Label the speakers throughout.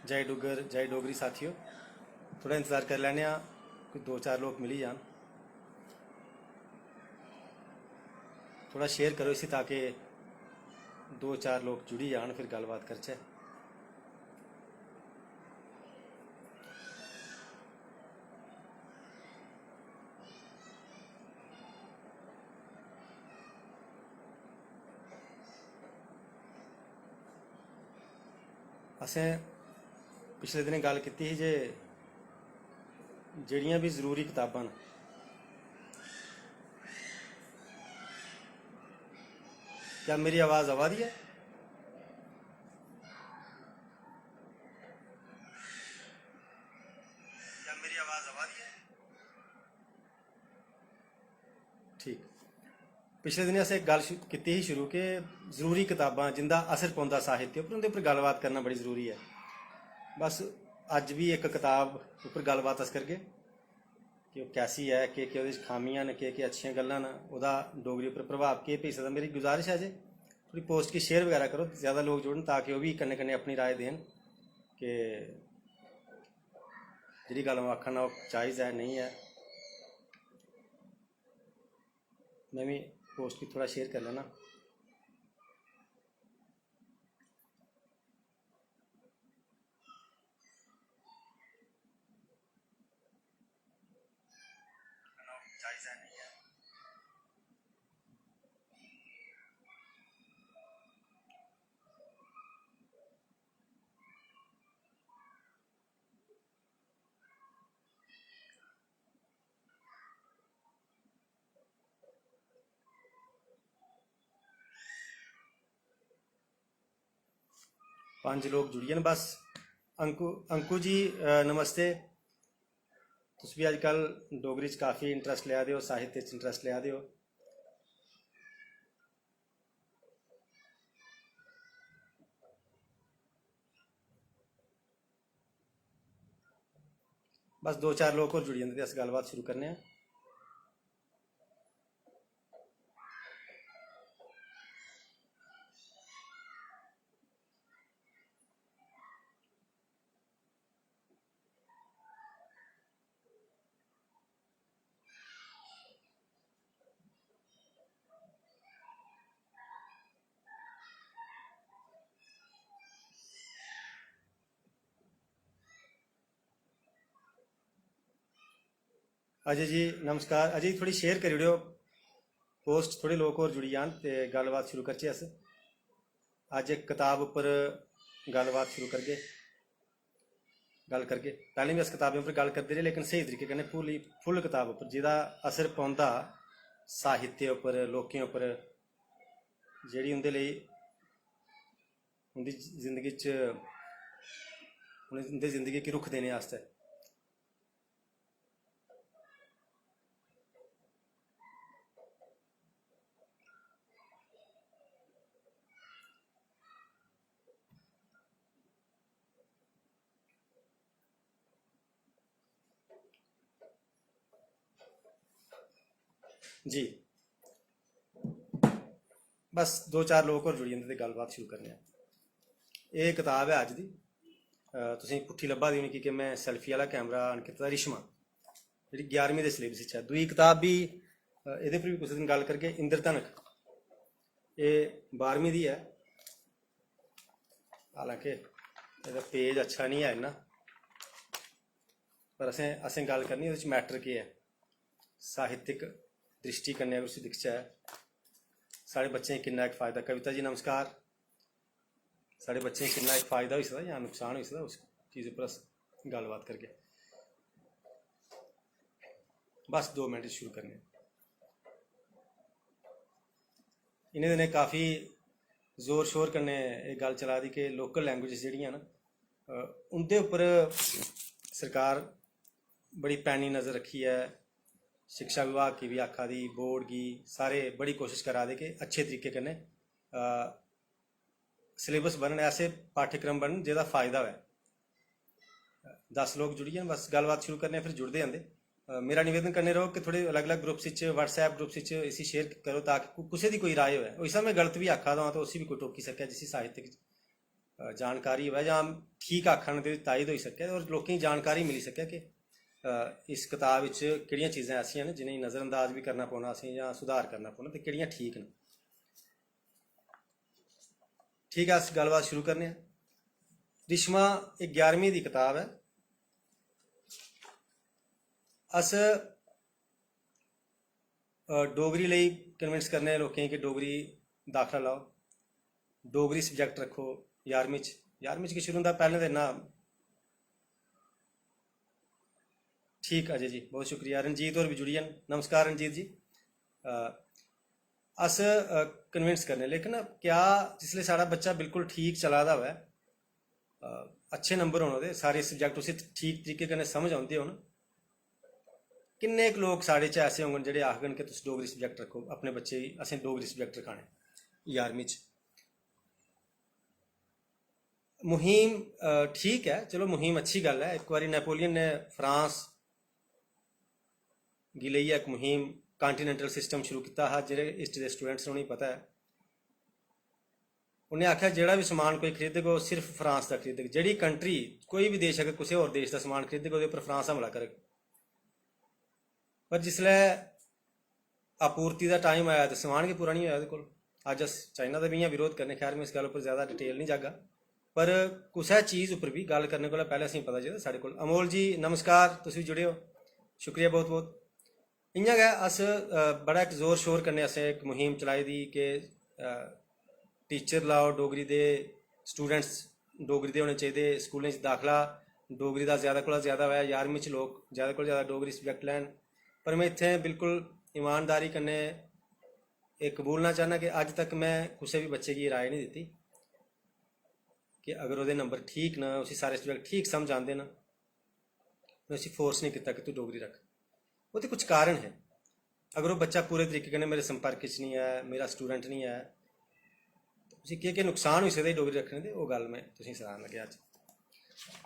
Speaker 1: जय डुगर जय डोगरी साथियों, थोड़ा इंतज़ार कर लैने आ, कोई 2-4 लोग मिली जान। थोड़ा शेयर करो इसी ताकि 2-4 लोग जुड़ी जान, फिर गलबात करचे। असें पिछले दिनें गल कीती ही जे जेड़ियां भी जरूरी किताबां न, क्या मेरी आवाज़ आवा दी है? क्या मेरी आवाज़ आवा दी है? ठीक। पिछले दिनें असें गल कीती ही शुरू कि जरूरी किताबां जिंदा असर पौंदा साहित्य उप्पर, उंदे उप्पर गलबात करना बड़ी जरूरी है। बस अज भी एक किताब उप्पर गलबात अस करगे कि वह कैसी है, केह् ओह्दे च खामियां न, केह् अच्छियां गल्लां न, ओह्दा डोगरी उप्पर प्रभाव केह् पेई सकदा। मेरी गुजारिश है जे थोड़ी पोस्ट की शेयर वगैरह करो, ज़्यादा लोग जुड़न ताकि वह भी कन्नै कन्नै अपनी राय देन कि जिहड़ी गल्ल मैं आखना ओह् जायज़ है नहीं है। मैं भी पोस्ट की थोड़ा शेयर कर लेना। जायज़ है नहीं है। 5 लोग जुड़िए न बस। अंकु जी नमस्ते। तुस भी अजकल डोगरी च काफ़ी इंटरस्ट लिया दे हो, साहित्य च इंटरस्ट लिया दे हो। बस 2-4 लोग होर जुड़ी जंदे ते अस गल्लबात शुरू करने आं। अजय जी नमस्कार। अजय जी थोड़ी शेयर करी ओड़ेओ पोस्ट, थोड़े लोग होर जुड़ी जान ते गल्लबात शुरू करचे। अस अज एक किताब उप्पर गल्लबात शुरू करगे, गल करगे। पैह्लें भी अस कताबें उप्पर गल करदे रेह्, लेकिन स्हेई तरीके कन्नै फुल कताब उप्पर जेह्दा असर पौंदा साहित्य उप्पर, लोकें उप्पर, जेह्ड़ी उंदे लेई उंदी जिंदगी च उंदी जिंदगी गी रुख देने आस्तै। जी बस 2-4 लोग होर जुड़ी जंदे ते गल्लबात शुरू करने आं। एह् कताब है अज्ज दी, तुसेंगी पुट्ठी लब्भा दी होनी क्योंकि मैं सैल्फी आह्ला कैमरा ऑन कीते दा, रिश्मा जेह्ड़ी 11वीं दे सिलेबस च है। दूई कताब भी एह्दे पर भी कुसै दिन गल करगे, इंद्रधनक। एह् 12वीं दी है, हालांकि एह्दा पेज अच्छा नहीं है इन्ना, पर असें गल करनी ओह्दे च मैटर केह् है। साहित्यिक दृष्टि कन्नै अगर उसी दिखचै साढ़े बच्चें गी किन्ना इक फायदा। कविता जी नमस्कार। साढ़े बच्चें गी किन्ना इक फायदा होई सकदा जां नुकसान होई सकदा, उस चीज़ उप्पर अस गल्लबात करगे। बस 2 मिनट शुरू करने। इन्हें दिनें काफ़ी जोर शोर कन्नै एह् गल्ल चला दी कि लोकल लैंग्वेज जेह्ड़ियां न उं'दे उप्पर सरकार बड़ी पैनी नज़र रखी है। शिक्षा विभाग की भी आखा दी, बोर्ड की, सारे बड़ी कोशिश करा दे कि अच्छे तरीके कन्नै सिलेबस बनन, ऐसे पाठ्यक्रम बनन जेह्दा फायदा होए। 10 लोग जुड़ी जान, बस गल्लबात शुरू करने, फिर जुड़ते जंदे। मेरा निवेदन करने रहो कि थोड़े अलग अलग ग्रुप्स व्हाट्सएप ग्रुप्स इसी शेयर करो ताकि कुसै दी कोई राय होए। इस मैं गलत भी आखा दा तो उसी भी कोई टोकी सकै जिसी साहित्य जानकारी हो या ठीक आखण दे तायद हो सके और लोगों की जानकारी मिली सके कि इस किताब विच किहड़ियां चीज़ां ऐसियां ने जिन्हें नज़रअंदाज भी करना पौना असें या सुधार करना पौना ते किहड़ियां ठीक न। ठीक है, अस गलबात शुरू करने हैं। रिश्मा एक 11वीं की किताब है। अस डोगरी लई कन्विंस करने लोकें कि डोगरी दाखला लाओ, डोगरी सब्जैक्ट रखो 11वीं च शुरू होंदा। पैह्लें ते इन्ना ठीक अजय जी, बहुत शुक्रिया। रंजीत होर भी जुड़ी जान, नमस्कार रंजीत जी। अस कन्विंस करने, लेकिन क्या जिसले साढ़ा बच्चा बिल्कुल ठीक चला दा होऐ, अच्छे नंबर होने दे, सारे सब्जैक्ट उसी ठीक तरीके कन्नै समझ आउंदे होन, किन्ने क लोग साढ़े च ऐसे होङन जेह्ड़े आखगन कि तुस डोगरी सब्जैक्ट रखो अपने बच्चे गी, असें डोगरी सब्जैक्ट रखाने 11वीं च। मुहिम ठीक है, चलो मुहिम अच्छी गल है। एक बारी नेपोलियन ने फ्रांस गी लेइयै इक मुहिम कॉन्टीनेंटल सिस्टम शुरू किया हा, जेह्ड़े हिस्ट्री दे स्टूडेंट्स उ'नेंगी पता है। उन्हें आख्या जेह्ड़ा भी समान कोई खरीदग वो सिर्फ फ्रांस का खरीदग, जेह्ड़ी कंट्री कोई भी देश अगर किसी होर देश का समान खरीदग ओह्दे उप्पर फ्रांस हमला करग। पर जिसलै आपूर्ति का टाइम आया तो समान गै पूरा नहीं होया ओह्दे कोल। अज्ज अस चाइना का भी इ'यां विरोध करने, खैर में इस गल उप्पर ज़्यादा डिटेल नहीं जागा, पर कुसै चीज़ उप्पर भी गल करने कोला पैह्लें असेंगी पता चाहिदा साढ़े कोल। अमोल जी नमस्कार, तुस भी जुड़े हो, शुक्रिया बहुत बहुत। इ'यां गै अस बड़ा इक जोर शोर कन्नै असें एक मुहिम चलाई दी कि टीचर लाओ डोगरी दे, स्टूडेंट्स डोगरी दे होने चाहिए स्कूलें च दाखला, डोगरी का ज़्यादा कोला ज़्यादा होया, 11वीं च लोग ज़्यादा कोला ज़्यादा डोगरी सब्जैक्ट लैन। पर मैं इत्थें बिल्कुल ईमानदारी कन्नै एह् कबूलना चाहना कि अज तक मैं कुसै भी बच्चे की राय नहीं दित्ती कि अगर वो नंबर ठीक न, उसी सारे सब्जैक्ट ठीक समझ आते न, मैं उसी फोर्स नहीं किया कि तू डोगरी रख। वो तो कुछ कारण है। अगर वो बच्चा पूरे तरीके कन्नै मेरे संपर्क च नहीं है, मेरा स्टूडेंट नहीं है, तो उसी केह् नुकसान हो सकदे डोगरी रखने दे, वो गल मैं तुसेंगी सनान लग्या अज।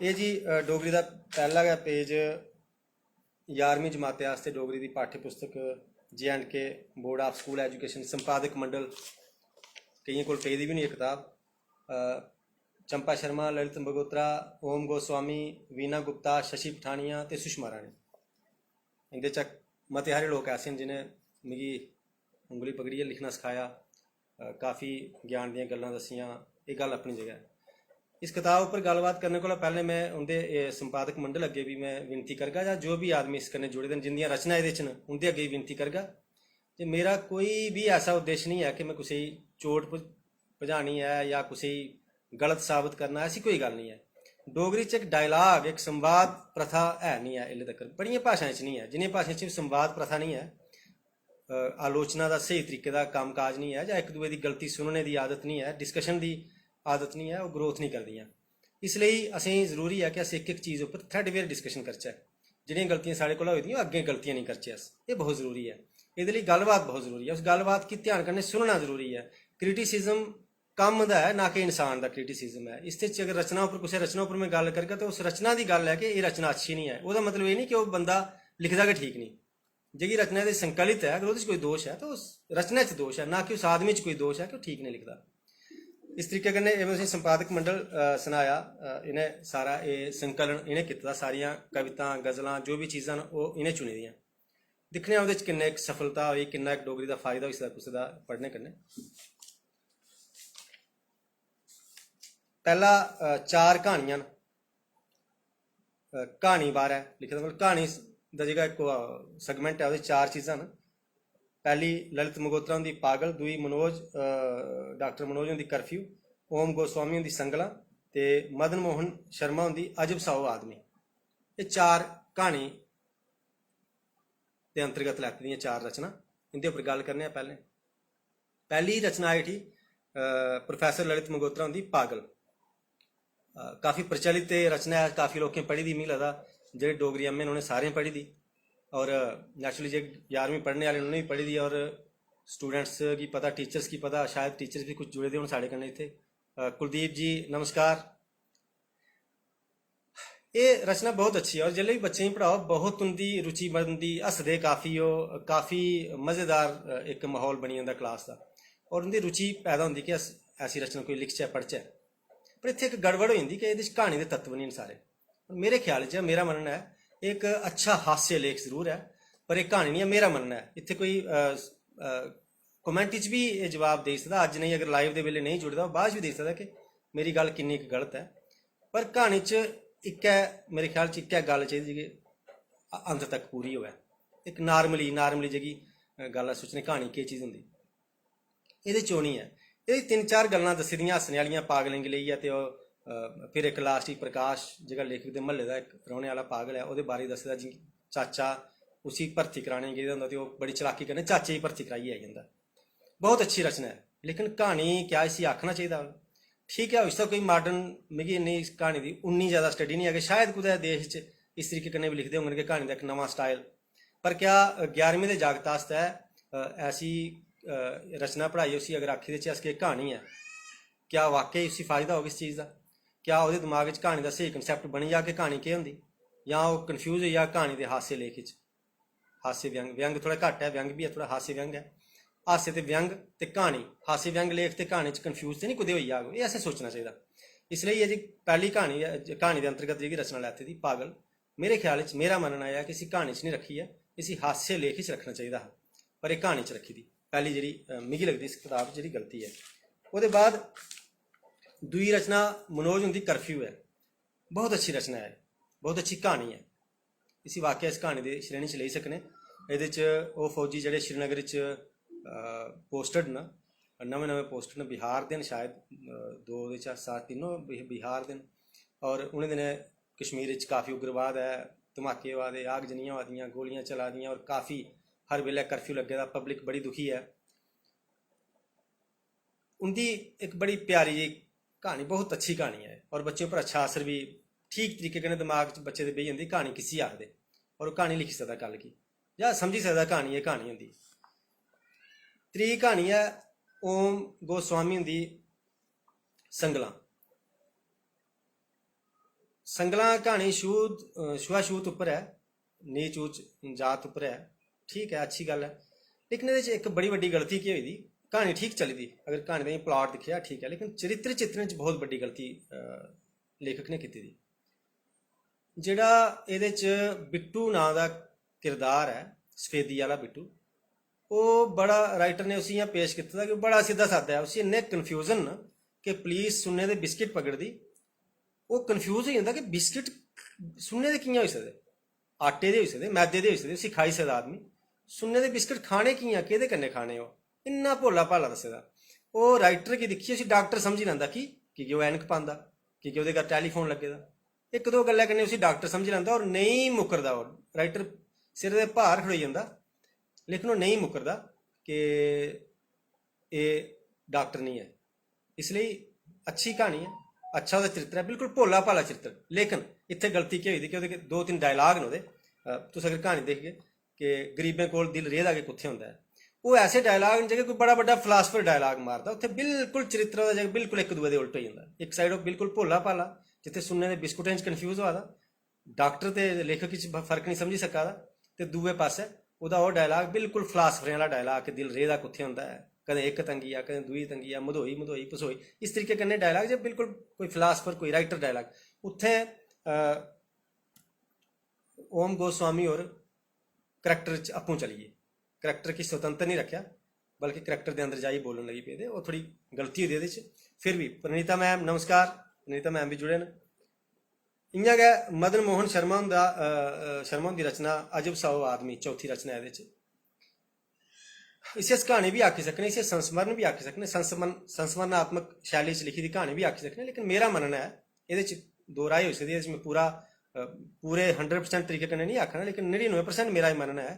Speaker 1: ये जी डोगरी का पहला गै पेज 11वीं जमाते आस्ते डोगरी की पाठ्य पुस्तक J&K board of school education संपादक मंडल, केइयें कोल पेदी भी नहीं है किताब। चंपा शर्मा, ललित बगोत्रा, ओम गोस्वामी, वीना गुप्ता, शशि पठानिया ते सुषमा रानी। इंदे च मते हारे लोग ऐसे हैं जिन्हें मिगी उंगली पकड़ियै लिखना सिखाया, काफ़ी ज्ञान दियां गल्लां दस्सियां। ये गल अपनी जगह है। इस किताब पर गलबात करने को पहले मैं उनके संपादक मंडल अगे भी मैं विनती करगा, या जो भी आदमी इस कन्नै जुड़े दे जिंदियां रचना ये उनके अगे विनती करगा कि मेरा कोई भी ऐसा उद्देश्य नहीं है कि मैं किसी चोट भजानी है या किसी गलत साबित करना, ऐसी कोई गल नहीं है। डोगरी च एक डायलाग, एक संवाद प्रथा है नहीं है इल्ले तक, बड़ियां भाषाएं च नहीं है। जिन्हें भाषाएं च संवाद प्रथा नहीं है, आलोचना का सही तरीके का काम काज नहीं है, या एक दूए की गलती सुनने की आदत नहीं है, डिस्कशन की आदत नहीं है, वो ग्रोथ नहीं करदियां। इसलिए असें जरूरी है कि अस एक एक चीज़ उपर थ्रेडवेयर डिस्कशन करचै, जिहड़ियां गलतियां साढ़े कोला होई दियां अग्गें गलतियां नहीं करचै अस। ये बहुत जरूरी है। ये लिए गलबात बहुत जरूरी है। उस गलबात की ध्यान कन्नै सुनना जरूरी है। क्रिटिसिज्म कम दा है, ना कि इंसान का क्रिटिसिज्म है। इस अगर रचना उपर किसी रचना उपर मैं गल करगा तो उस रचना की गल है कि ये रचना अच्छी नहीं है, वह मतलब ये नहीं कि वह बंदा लिखदा कि ठीक नहीं। जी रचना दे संकलित है, अगर उस कोई दोष है तो उस रचना च दोष है, ना कि उस आदमी च कोई दोष है कि वह ठीक नहीं लिखता। इस तरीके कन्नै मैं संपादक मंडल सनाया, इन्हें सारा ये संकलन इन्हें किया, सारिया कविता गज़लां जो भी चीज़ां वो इन्हें चुनी दियां। दिक्खने उहदे च किन्ने सफलता हुई, किन्ना एक डोगरी का फायदा होई सकदा कुसै दा पढ़ने कन्नै। पहला 4 कहानियां न, कहानी बारे लिखे दा, मतलब कहानी दा जेह्का एक सैगमेंट है वो 4 चीज़ां न। पहली ललित मंगोत्रा उनकी पागल, दुई मनोज डॉक्टर मनोज उनकी कर्फ्यू, ओम गोस्वामी उनकी संगला ते मदन मोहन शर्मा उनकी अजब साओ आदमी। ये 4 कहानी के अंतर्गत लैती दियां 4 रचना, इंदे उपर गल करने। पहली रचना आई थी प्रोफैसर ललित मंगोत्रा उनकी पागल। काफ़ी प्रचलित रचना है, काफ़ी लोगों पढ़ी दी, मिगी लगदा जेह्ड़े डोगरी एम ए उन्हें सारें पढ़ी दी, और नैचुरली जो 11वीं पढ़ने वाले उन्होंने भी पढ़ी दी, और स्टूडेंट्स की पता, टीचर्स की पता, शायद टीचर्स भी कुछ जुड़े दे होन साढ़े कन्नै इत्थे। कुलदीप जी नमस्कार। ये रचना बहुत अच्छी है, और जिसले भी बच्चें गी पढ़ाओ बहुत उनकी रुचि बनती, हसदे काफ़ी, काफ़ी मज़ेदार एक माहौल बनी जाता क्लास का, और उनकी रुचि पैदा होती कि अस ऐसी रचना कोई लिखचै पढ़चै। पर इत्थे एक गड़बड़ हो जाती कि ये कहानी के तत्व नहीं सारे। मेरे ख्याल च मेरा मनना है एक अच्छा हास्य लेख जरूर है पर एक कहानी नहीं है। मेरा मनना है इत्थे कोई कमेंट च भी जवाब दे सकता, अज नहीं अगर लाइव के वेले नहीं जुड़ता बाद भी दे सकता कि मेरी गल किन्नी गलत है। पर कहानी च एक है मेरे ख्याल च एक गल चाहिए कि अंत तक पूरी होवे। एक नार्मली जी गल सोचने कहानी केह् चीज़ होंदी ये चो नहीं है। ये 3-4 गल्लां दस्सी दियां हस्सने वालियां पागलें गी लेइयै ते फिर एक लास्ट ही प्रकाश जेह्ड़ा लेखक दे म्हल्ले दा एक रौह्ने वाला पागल है ओह्दे बारे दस्से दा जी चाचा उसी भर्थी कराने गेदा होंदा ते ओह् बड़ी चलाकी कन्नै चाचे गी भर्थी कराइयै आई जंदा। बहुत अच्छी रचना है लेकिन कहानी क्या इसी आखना चाहिए ठीक है। इसदा कोई मॉडर्न मिगी इन्नी इस क्हानी की उन्नी ज़्यादा स्टडी नहीं है कि शायद कुदै देश च इस तरीके कन्नै भी लिखते होंगे कि क्हानी का एक नवा स्टाइल। पर क्या 11वीं के जागत आस्तै ऐसी रचना पढ़ाई उसी अगर आखी देचै अस कि कहानी है क्या वाकई उसी फायदा होगा इस चीज़ का? क्या वो दिमाग च कहानी का सही कंसैप्ट बनी जा कि कहानी केह् होंदी जां ओह् कन्फ्यूज होई जा कहानी के हास्य लेख च। हास्य व्यंग थोड़ा घट्ट है, व्यंग भी है थोड़ा, हास्य व्यंग है। हास्य ते व्यंग ते कहानी, हास्य व्यंग लेख ते कहानी च कन्फ्यूज तो नहीं कुदै होई जाग, ये असें सोचना चाहिए। इसलिए ये जी पहली कहानी के अंतर्गत जी रचना लैती दी पागल मेरे ख्याल च मेरा मनना है कि इसी कहानी च नहीं रखी है, इसी हास्य लेख च रखना चाहिए हा पर एक कहानी च रखी दी। पहली जी मिगी लगती इस किताब जी गलती है। उसके बाद दूई रचना मनोज उनकी कर्फ्यू है, बहुत अच्छी रचना है, बहुत अच्छी कहानी है। इसी वाकया इस कहानी की श्रेणी च लेई सकने। ये फौजी जोड़े श्रीनगर पोस्टड न, नवे पोस्टड न, बिहार के शायद 2-4 बिहार के, और उन्हें दिनें कश्मीर काफ़ी उग्रवाद है, धमाके होआ दे, आगजनियां होआ दियां, गोलियां चला दियां और काफ़ी हर वेले कर्फ्यू लगे दा, पब्लिक बड़ी दुखी है। उनकी एक बड़ी प्यारी जी कहानी, बहुत अच्छी कहानी है और बच्चे पर अच्छा असर भी ठीक तरीके कन्नै दिमाग च बच्चे दे बेही जंदी कहानी किसी आखदे और वो कहानी लिखी सकदा कल की या समझी सकदा कहानी ये कहानी होंदी। त्री कहानी है ओम गोस्वामी हुंदी संगलां। संगलां कहानी छुआछूत उप्पर है, नीच ऊच जात उप्पर है, ठीक है, अच्छी गल है। लेकिन ये एक बड़ी वड्डी गलती केह् होई दी, कहानी ठीक चली दी अगर कहानी का प्लॉट दिखेआ ठीक है, लेकिन चरित्र चित्रण च बहुत बड़ी गलती लेखक ने की दी। जेड़ा एहदे च बिट्टू नां दा किरदार है, सफेदी वाला बिट्टू, वो बड़ा राइटर ने उसी इ'यां पेश कीता कि बड़ा सीधा सादा है, उसी इन्ने कन्फ्यूजन न कि पुलिस सुन्ने दे बिस्किट पकड़दी, वो कन्फ्यूज हो जाता कि बिस्किट सुन्ने दे कि'यां होई सकदे, आटे दे होई सकदे, मैदे दे होई सकदे, उसी खाई सकदा आदमी, सुन्ने दे बिस्किट खाने कि'यां, केह्दे कन्नै खाने, ओह् इन्ना भोला भाला दस्से दा। ओह् राइटर गी दिक्खियै उसी डॉक्टर समझी लैंदा कि ओह् ऐनक पांदा, कि ओह्दे घर टैलीफोन लगे दा, एक दो गल्लां कन्नै उसी डॉक्टर समझी लैंदा और नहीं मुकरदा। ओह् राइटर सिर दे भार खड़ोई जंदा लेकिन वो नहीं मुकरदा कि एह् डॉक्टर नहीं है। इसलिए अच्छी कहानी है, अच्छा वो चरित्र है, बिल्कुल भोला भाला चरित्र। लेकिन इत्थे गलती केह् होई दी कि ओह्दे 2-3 डायलाग न ओह्दे, तुस अगर कहानी दिखगे कि गरीबें कोल दिल रेह्दा के कुत्थे होंदा है, वो ऐसे डायलाग न जेह्के कोई बड़ा बड्डा फिलासफर डायलाग मारदा, उत्थे बिल्कुल चरित्र ओह्दा जगह बिल्कुल एक दूए दे उल्ट होई जंदा। एक साइड ओह् बिल्कुल भोला भाला जित्थे सुन्ने दे बिस्कुटें च कन्फ्यूज होआ दा, डॉक्टर ते लेखक च फर्क नहीं समझी सका दा, ते दूए पास्से ओह्दा ओह् डायलाग बिल्कुल फिलासफरें वाला डायलाग कि दिल रेह्दा कुत्थे होंदा है, कदें एक तंगी आ कदें दूई तंगी आ, मधोई मधोई पसोई, इस तरीके कन्नै डायलाग जो बिल्कुल कोई फिलासफर कोई राइटर डायलाग। उत्थे ओम गोस्वामी और करैक्टर च अप्पूं चलिए, करैक्टर की स्वतंत्र नहीं रखा बल्कि करैक्टर के अंदर जाइए बोलन लगी पे, वो थोड़ी गलती हुई एह्दे च। फिर भी प्रणीता मैम नमस्कार, प्रणीता मैम भी जुड़े न। इ'यां गै मदन मोहन शर्मा हुंदी रचना अजब सा ओह् आदमी, चौथी रचना एह्दे च। इसे अस कहानी भी आखी सकने, इसे संस्मरण भी आखी सकने, संस्मरणात्मक शैली च लिखी दी कहानी भी आखी सकने। लेकिन मेरा मनना है एह्दे च दो राय होई सकदी, एह्दे च मैं पूरे 100% तरीके कन्नै नहीं आखना, लेकिन 99% मेरा मनना है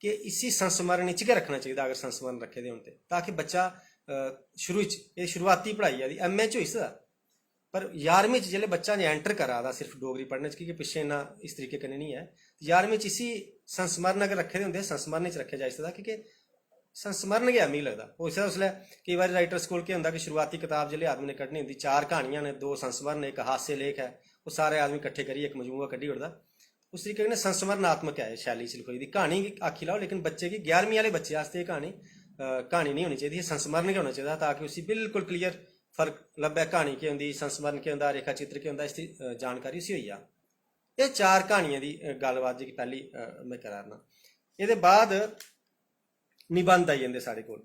Speaker 1: कि इसी संस्मरण च गै रखना चाहिए अगर संस्मरण रखे दे होन ते, ताकि बच्चा शुरू च एह् शुरुआती पढ़ाई है MA च होई सकदा, पर 11वीं च जिसलै बच्चा एंटर करा दा सिर्फ डोगरी पढ़ने च, क्योंकि पिच्छे इन्ना इस तरीके कन्नै नहीं है, 11वीं च इसी संस्मरण अगर रखे दे होंदे संस्मरण च रखेआ जाई सकदा, क्योंकि संस्मरण गै मिगी लगदा हो सकदा। उसलै केईं बारी राइटर्स कोल केह् होंदा कि शुरुआती किताब जिसलै आदमी ने कड्ढनी होंदी, 4 क्हानियां ने, 2 संस्मरण, एक हास्य लेख है, वो सारे आदमी कट्ठे करियै एक मजमूआ कड्ढी ओड़दा। उस तरीके कन्नै संस्मरणात्मक है शैली च लिखोई दी क्हानी आखी लाओ, लेकिन बच्चे की 11वीं वाले बच्चे आस्ते कहानी नहीं होनी चाहिए, संस्मरण गै होना चाहिए, ताकि उसी बिल्कुल क्लीयर फर्क लभ्या, कहानी केह् होंदी, संस्मरण केह् होंदा, रेखा चित्र केह् होंदा, इसकी जानकारी उसी होई जा। ये 4 कहानियां दी गल्लबात जी पहली मैं करा रहा। ये बाद निबंध आई जंदे साढ़े कोल।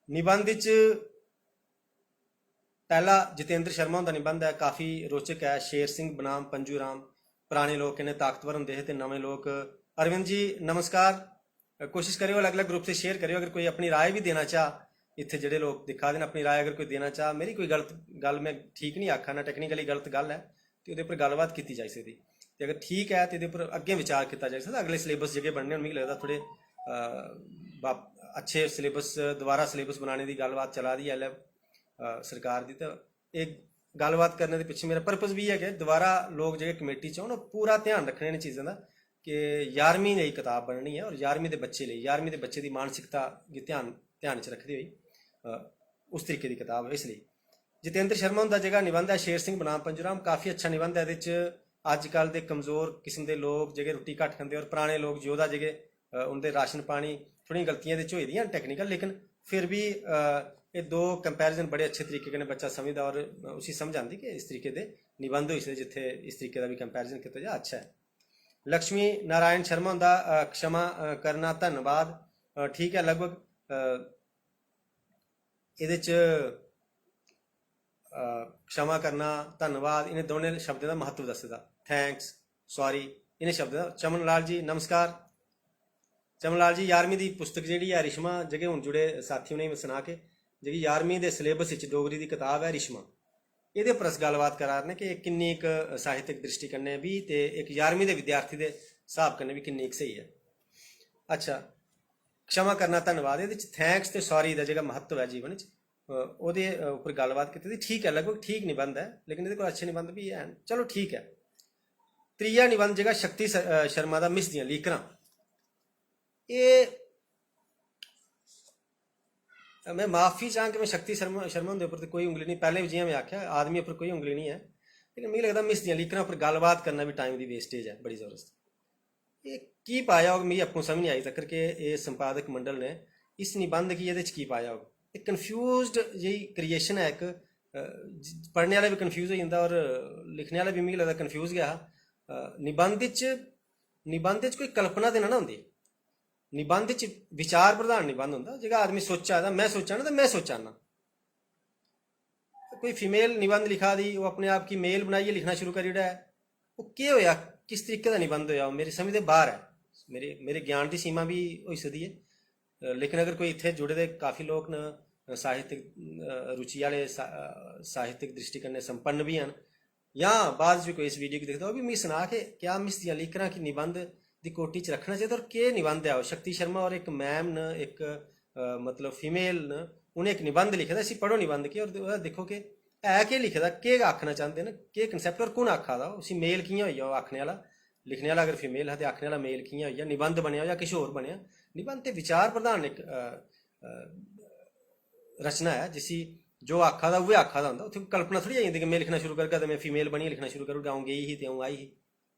Speaker 1: निबंध च पहला जितेंद्र शर्मा उनका निबंध है, काफ़ी रोचक है। शेर सिंह बनाम पंजू राम। पुराने लोग किन्ने ताकतवर होंदे हे ते नवे लोग। अरविंद जी नमस्कार, कोशिश करियो अलग अलग ग्रुप से शेयर करियो। अगर कोई अपनी राय भी देना चाह, इतने जेडे लोग दिखा देना अपनी राय अगर कोई देना चाह, मेरी कोई गलत गल मैं ठीक नहीं आखा ना, टेक्निकली गलत गल है तो वो गलबात की जाई सकती। तो अगर ठीक है तो ये अगे विचार किया जा सकता। अगले सिलेबस जेह्के बनने मिगी लगता थोड़े अच्छे सिलेबस, दोबारा सिलेबस बनाने की गलबात चला दी है सरकार की। तो एक गलबात करने के पिछे मेरा पर्पज़ भी है कि दोबारा लोग जो कमेटी च होन पूरा ध्यान रखने इन चीज़ों का कि 11वीं की किताब बननी है और 11वीं के बच्चे लिए 11वीं के बच्चे की मानसिकता की ध्यान च रखते हुए उस तरीके की किताब है। इसलिए जितेंद्र शर्मा उनका जगह निबंध है शेर सिंह बनाम पंजूराम, काफ़ी अच्छा निबंध है। ये अजकल के कमज़ोर किस्म के लोग जो रोटी घट खाते और पुराने लोग योद्धा जो उनके राशन पानी थोड़ी गलतियां हो दी टेक्निकल, लेकिन फिर भी ये 2 कंपैरिजन बड़े अच्छे तरीके ने बच्चा समझदा और उसी समझ आती कि इस तरीके के निबंध हो सकते जिथे इस तरीके का भी कंपैरिजन किया जाए। अच्छा है। लक्ष्मी नारायण शर्मा उनका क्षमा करना धन्यवाद, ठीक है। लगभग ये क्षमा करना धन्यवाद इन्हें दोनों शब्दों का महत्व दसदा। थैंक्स, सॉरी, इन्हें शब्दों का। चमन लाल जी नमस्कार। चमन लाल जी 11वीं की पुस्तक जी है रिश्मा, जेह्के हुण जुड़े साथी उन्हें सुना के जी 11वीं के सिलेबस डोगरी की किताब है रिश्मा, ये पर अस गलबात करा रहे कि किन्नी एक साहित्यक दृष्टि कन्नै भी ते एक 11वीं के विद्यार्थी के हिसाब कन्नै भी किन्नी एक सही है। अच्छा, क्षमा करना धन्यवाद, ये थैंक्स तो सॉरी का जो महत्व है जीवन ਉਹਦੇ ਉੱਪਰ ਗੱਲਬਾਤ ਕੀਤੀ। ठीक है, लगभग ठीक निबंध है, लेकिन ये अच्छे निबंध भी हैं। चलो ठीक है। त्रीया निबंध जो शक्ति शर्मा का मिस दियां लीकरां, ये मैं माफ़ी चाह कि मैं शक्ति शर्मा के उपर कोई उंगली नहीं, पहले भी जियां मैं आख्या आदमी उपर कोई उंगली नहीं है, लेकिन मुझे लगता मिस दियां लीकरां उपर गलबात करना भी टाइम की वेस्टेज है बड़ी ज़बरदस्त। ये की पाया होगा मिगी आपको समझ नहीं आई तक कि ये संपादक मंडल ने इस निबंध की ये की पाया होगा। एक कन्फ्यूज्ड जी क्रिएशन है, एक पढ़ने वाले भी कन्फ्यूज हो जाता और लिखने वाले भी मिगी लगता कन्फ्यूज गया। निबंध कोई कल्पना तो ना होंगी, निबंध विचार प्रधान निबंध होंगे। जो आदमी सोचा था मैं सोचा ना तो मैं सोचा ना, कोई फीमेल निबंध लिखा दी वो अपने आप की मेल बनाइए लिखना शुरू कर दिया है, वो क्या होया, किस तरीके का निबंध होया, मेरी समझ दे बाहर है। मेरे ज्ञान की सीमा भी हो सकती है, लेकिन अगर कोई इतने जुड़े दे काफ़ी लोग न साहित्यिक रुचि वाले साहित्यिक दृष्टि कन्नै संपन्न भी हैं, या बाद भी कोई इस वीडियो को देखता वो भी मिगी सुना के क्या मिस दियां लीकरां की निबंध की कोटी च रखना चाहिए और केह् निबंध है। शक्ति शर्मा और एक मैम न एक मतलब फीमेल न, उन्हें एक निबंध लिखे दा, इसी पढ़ो निबंध के और देखो कि है केह् लिखे दा, केह् आखना चाहते हैं, केह् कंसैप्ट और कुण आखा दा, उसी मेल कि'यां होई गेआ आखने वाला, लिखने वाला अगर फीमेल है तो आखने वाला मेल कि'यां होई गेआ, निबंध बनेआ या किश होर बनेआ। निबंध ते विचार प्रधान एक रचना है, जिसी जो आखा दा उ'ऐ आखा दा होंदा, उत्थे कल्पना थोड़ी आई जंदी कि मैं लिखना शुरू करगा तो मैं फीमेल बनियै लिखना शुरू करूँगा, अ'ऊं गेई ही ते अ'ऊं आई ही,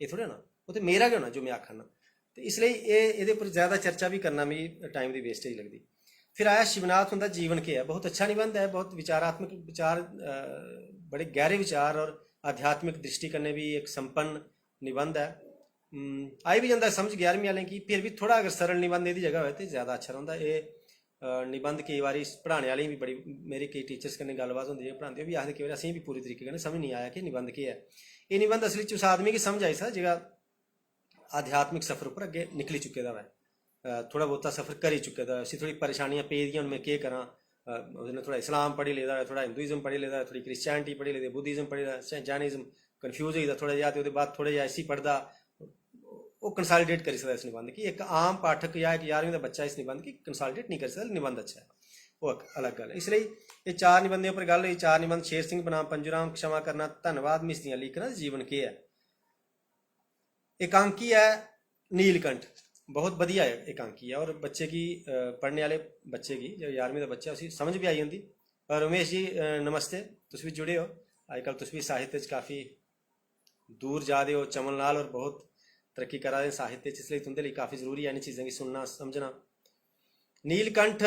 Speaker 1: ये थोड़ा ना, वो तो मेरा गै होना जो मैं आखा ना। तो इसलिए ये पर ज़्यादा चर्चा भी करना मिगी टाइम की वेस्टेज लगती। फिर आया शिवनाथ उनका जीवन के है, बहुत अच्छा निबंध है, बहुत विचारात्मक विचार, बड़े गहरे विचार और आध्यात्मिक दृष्टि कन्नै भी एक संपन्न निबंध है। आई भी जाता समझ 11वीं वाले की, फिर भी थोड़ा अगर सरल निबंध यदि जगह हो तो ज़्यादा अच्छा रहा। ये निबंध कई बार पढ़ाने वाले भी बड़ी, मेरे कई टीचर्स कन्नै गलबात होंदी है पढ़ाते भी आखते कई बार असें भी पूरी तरीके कन्नै समझ नहीं आया कि निबंध के है। ये निबंध असली उस आदमी की समझ आई सकदा जेह्ड़ा आध्यात्मिक सफर पर अगे निकली चुके दा वै, थोड़ा बहुता सफर करी चुके दा, उसी थोड़ी परेशानियां पे दियां मैं केह् करां, उसने थोड़ा इस्लाम पढ़ी लेदा है, थोड़ा हिंदुइज्म पढ़ी लेदा है, थोड़ी क्रिश्चियनिटी पढ़ी लेदी, बुद्धिज्म पढ़ी लेदा, जैनिज्म कन्फ्यूज होई दा थोड़ा जिहा, ते ओहदे बाद थोड़ा जिहा इसी पढ़दा वो कंसालीडेट करी सकता इस निबंध की। एक आम पाठक या एक 11वीं का बच्चा इस निबंध की कंसालीडेट नहीं कर सकता, निबंध अच्छा है वो अलग गल है। इसलिए ये 4 निबंधों पर गल हुई। 4 निबंध शेर सिंह बनाम पंजूराम, क्षमा करना धन्यवाद, मिस दियां लीकरां, जीवन के है। एकांकी है नीलकंठ, बहुत बढ़िया है एकांकी है, और बच्चे की पढ़ने वाले बच्चे की जो 11वीं का बच्चा उसी समझ भी आई जाती। और रमेश जी नमस्ते, तुम भी जुड़े हो, अजकल तुम भी साहित्य काफ़ी दूर जा रहे हो, चमन लाल और बहुत तरक्की करा रहे साहित्य, इसलिए तुंदे लिए काफ़ी जरूरी है इन चीज़ों की सुनना समझना। नीलकंठ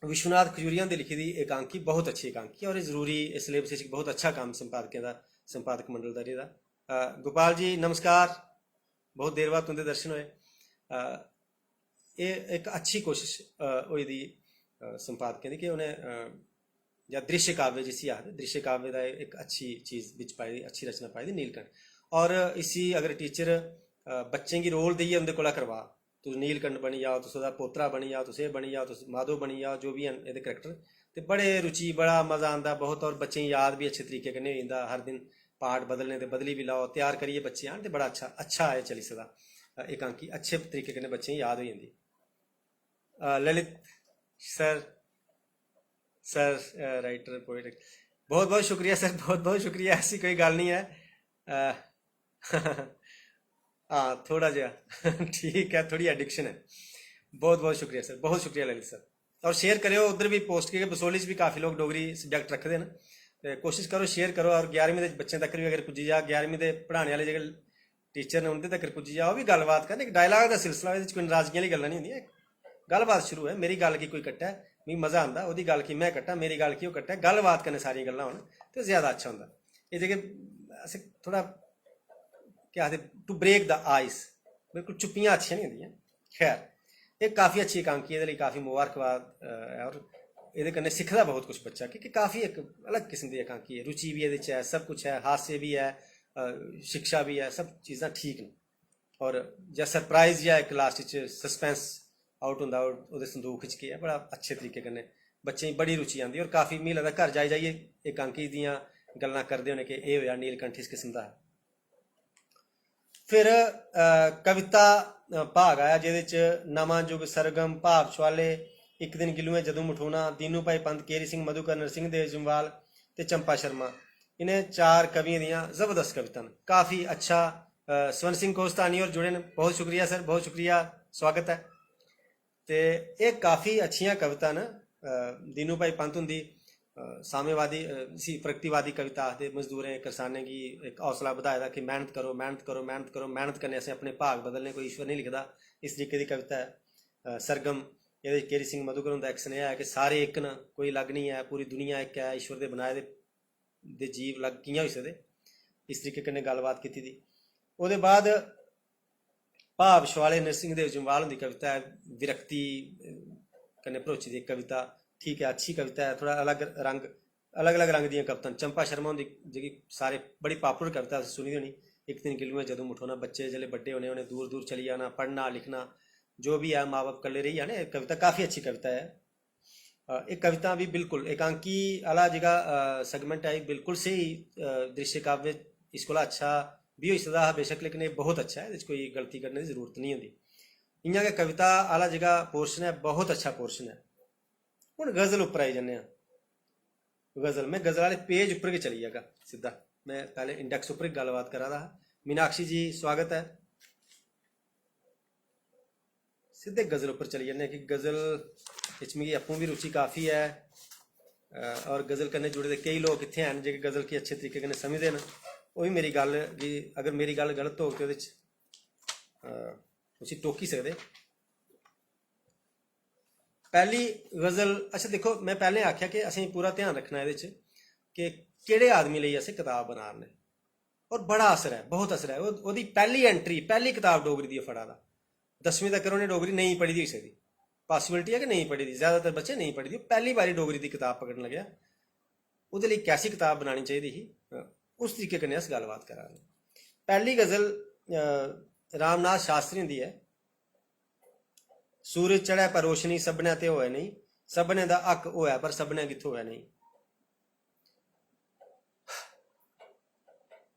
Speaker 1: विश्वनाथ खजूरिया की लिखी दी एकांकी बहुत अच्छी एकांकी और जरूरी इस सिलेबस बहुत अच्छा काम संपादकों का संपादक मंडल का रहा। गोपाल जी नमस्कार, बहुत देर बाद तुंदे दर्शन होए। ये एक अच्छी कोशिश हुई दी संपादकों की कि उन्हें या दृश्य काव्य जिसी आखते दृश्य काव्य का एक अच्छी चीज़ बिच पाई दी, अच्छी रचना पाई दी नीलकंठ। और इसी अगर टीचर बच्चें की रोल देइए उनके कोला करवा, तुस नीलकंठ बनी जाओ, तुस ओहदा पोतरा बनी जाओ, तुस ये बनी जाओ, तुस माधो बनी जाओ, जो भी हैं ये करैक्टर, तो बड़े रुचि बड़ा मज़ा आता बहुत। और बच्चें याद भी अच्छे तरीके कन्नै हो जाता, हर दिन पाठ बदलने तो बदली भी लाओ, तैयार करिए बच्चे आन तो बड़ा अच्छा है चली सकता एकांकी, अच्छे तरीके कन्नै बच्चें याद हो जाती। ललित सर राइटर पोइट, बहुत बहुत शुक्रिया सर, बहुत बहुत शुक्रिया, ऐसी कोई गल नहीं है। हाँ थोड़ा जहा ठीक है, थोड़ी एडिक्शन है। बहुत बहुत शुक्रिया सर, बहुत शुक्रिया ललित सर। और शेयर करो उधर भी पोस्ट के बसोली भी काफ़ी लोग डोगरी सब्जैक्ट रखते हैं, तो कोशिश करो शेयर करो। और 11वीं के बच्चों तक भी अगर पुजी जा, 11वीं के पढ़ाने वाले जो टीचर ने उनके तक पुजी जा, वो भी गलबात करन। एक डायलॉग का सिलसिला, कोई नाराजगी वाली गल्लां नहीं होंदियां, गलबात शुरू है। मेरी गल की कोई कट्टा है, मिगी मज़ा आता, वो गल की मैं कट्टा, मेरी गल की वो कट्टा, गलबात करने सारी गल्लां होन तो ज़्यादा अच्छा होंदा। ये जेह्के असें थोड़ा क्या आखदे टू ब्रेक द आइस, बिल्कुल चुप्पियां अच्छियां नहीं होंदियां। खैर एक काफ़ी अच्छी एकांकी, ये काफ़ी मुबारकबाद है। और ये कन्नै सिखदा बहुत कुछ बच्चा, क्योंकि काफ़ी एक अलग किस्म की एकांकी है, रुचि भी ये है, सब कुछ है, हास्य भी है, शिक्षा भी है, सब चीज़ां ठीक न। और जै सरप्राइज या एक लास्ट सस्पेंस आउट होंदा ओहदे संदूक च के है, बड़ा अच्छे तरीके कन्नै बच्चें की बड़ी रुचि आती। और काफ़ी मिगी लगदा घर जाई जाइए एकांकी दियां गल्लां करदे होने कि एह् होया नीलकंठ इस किस्म दा। फिर कविता भाग आया जिहदे च नवां युग सरगम भाव छुआले, एक दिन गिलुएं जदू मठूना, दीनू भाई पंत, केरी सिंह मधुकर, नरसिंह देव जम्वाल ते चंपा शर्मा, इन्हें 4 कवियों दियां जबरदस्त कविता न। काफ़ी अच्छा स्वर्ण सिंह कोस्तानी और जुड़े न, बहुत शुक्रिया सर, बहुत शुक्रिया, स्वागत है। तो ये काफ़ी अच्छियां कविता न। दीनू भाई पंत हुंदी साम्यवादी इसी प्रगतिवादी कविता आखदे, मजदूरें करसानें की एक हौसला बधाए दा कि मेहनत करो मेहनत करो मेहनत करो, मेहनत करने से अपने भाग बदलने, कोई ईश्वर नहीं लिखता, इस तरीके की कविता है। सरगम ये केरी सिंह मधुकर हुंदा एक स्नेहा है कि सारे एक न, कोई अलग नहीं है, पूरी दुनिया एक है, ईश्वर के बनाए दे जीव अलग कियां होई सकदे, इस तरीके कन्नै गलबात कीती दी। ओहदे बाद भाव छुआले नरसिंह देव जम्वाल हुंदी कविता है, विरक्ति कन्नै भरोची दी कविता, ठीक है, अच्छी कविता है, थोड़ा अलग अलग रंग दी कविता। चंपा शर्मा होंदी जी सारे बड़ी पॉपुलर कविता सुनी दी होनी, एक दिन गिलुएं जदों मुठोना, बच्चे जिसले बड्डे होने उन्हें दूर दूर चली जाना, पढ़ना लिखना जो भी है, माँ बाप कल्ले रही जाने, कविता काफ़ी अच्छी कविता है। एक कविता भी बिल्कुल एकांकी आला जगह सेगमेंट है, बिल्कुल सही दृश्य काव्य इसको अच्छा भी हो सकता है बेशक, लेकिन ये बहुत अच्छा है, कोई गलती करने की जरूरत नहीं होती। इयां गै कविता आला जगह पोर्शन है, बहुत अच्छा पोर्शन है। हूँ गज़ल उपर आई जाने, गज़ल मैं गज़ल वाले पेज उपर के चली जागा सीधा, मैं पहले इंडैक्स उपर गलबात करा दा। मीनाक्षी जी स्वागत है, सीधे गज़ल उपर चली जाने कि गज़ल मिगी अप्पूं भी रुचि काफ़ी है। और गज़ल कन्नै जुड़े दे कई लोग इत्थे हैं जेह्के गज़ल की अच्छे तरीके कन्नै समझदे न, वो भी मेरी गल गी अगर मेरी गल गलत होग तो ओहदे च उसी टोकी सकदे। पहली गज़ल, अच्छा देखो मैं पहले आख्या कि असें पूरा ध्यान रखना ये कि केड़े आदमी लिए असें कताब बना रहे, और बड़ा असर है, बहुत असर है। ओहदी पहली एंट्री, पहली कताब डोगरी दी फड़ा दा, 10वीं तक उन्हें डोगरी नहीं पढ़ी दी होई सकदी, पॉसिबिलिटी है कि नहीं पढ़ी दी, ज़्यादातर बच्चे नहीं पढ़ी दी। पहली बारी डोगरी की किताब पकड़न लग्या, उहदे लई कैसी किताब बनानी चाहिए ही, उस तरीके कन्नै अस गलबात करा रहे। पहली गज़ल रामनाथ शास्त्री हुंदी है, सूरज चढ़ै पर रोशनी सभनें ते होए नहीं, सभनें दा हक होया पर सभनें कित्थों होया नहीं।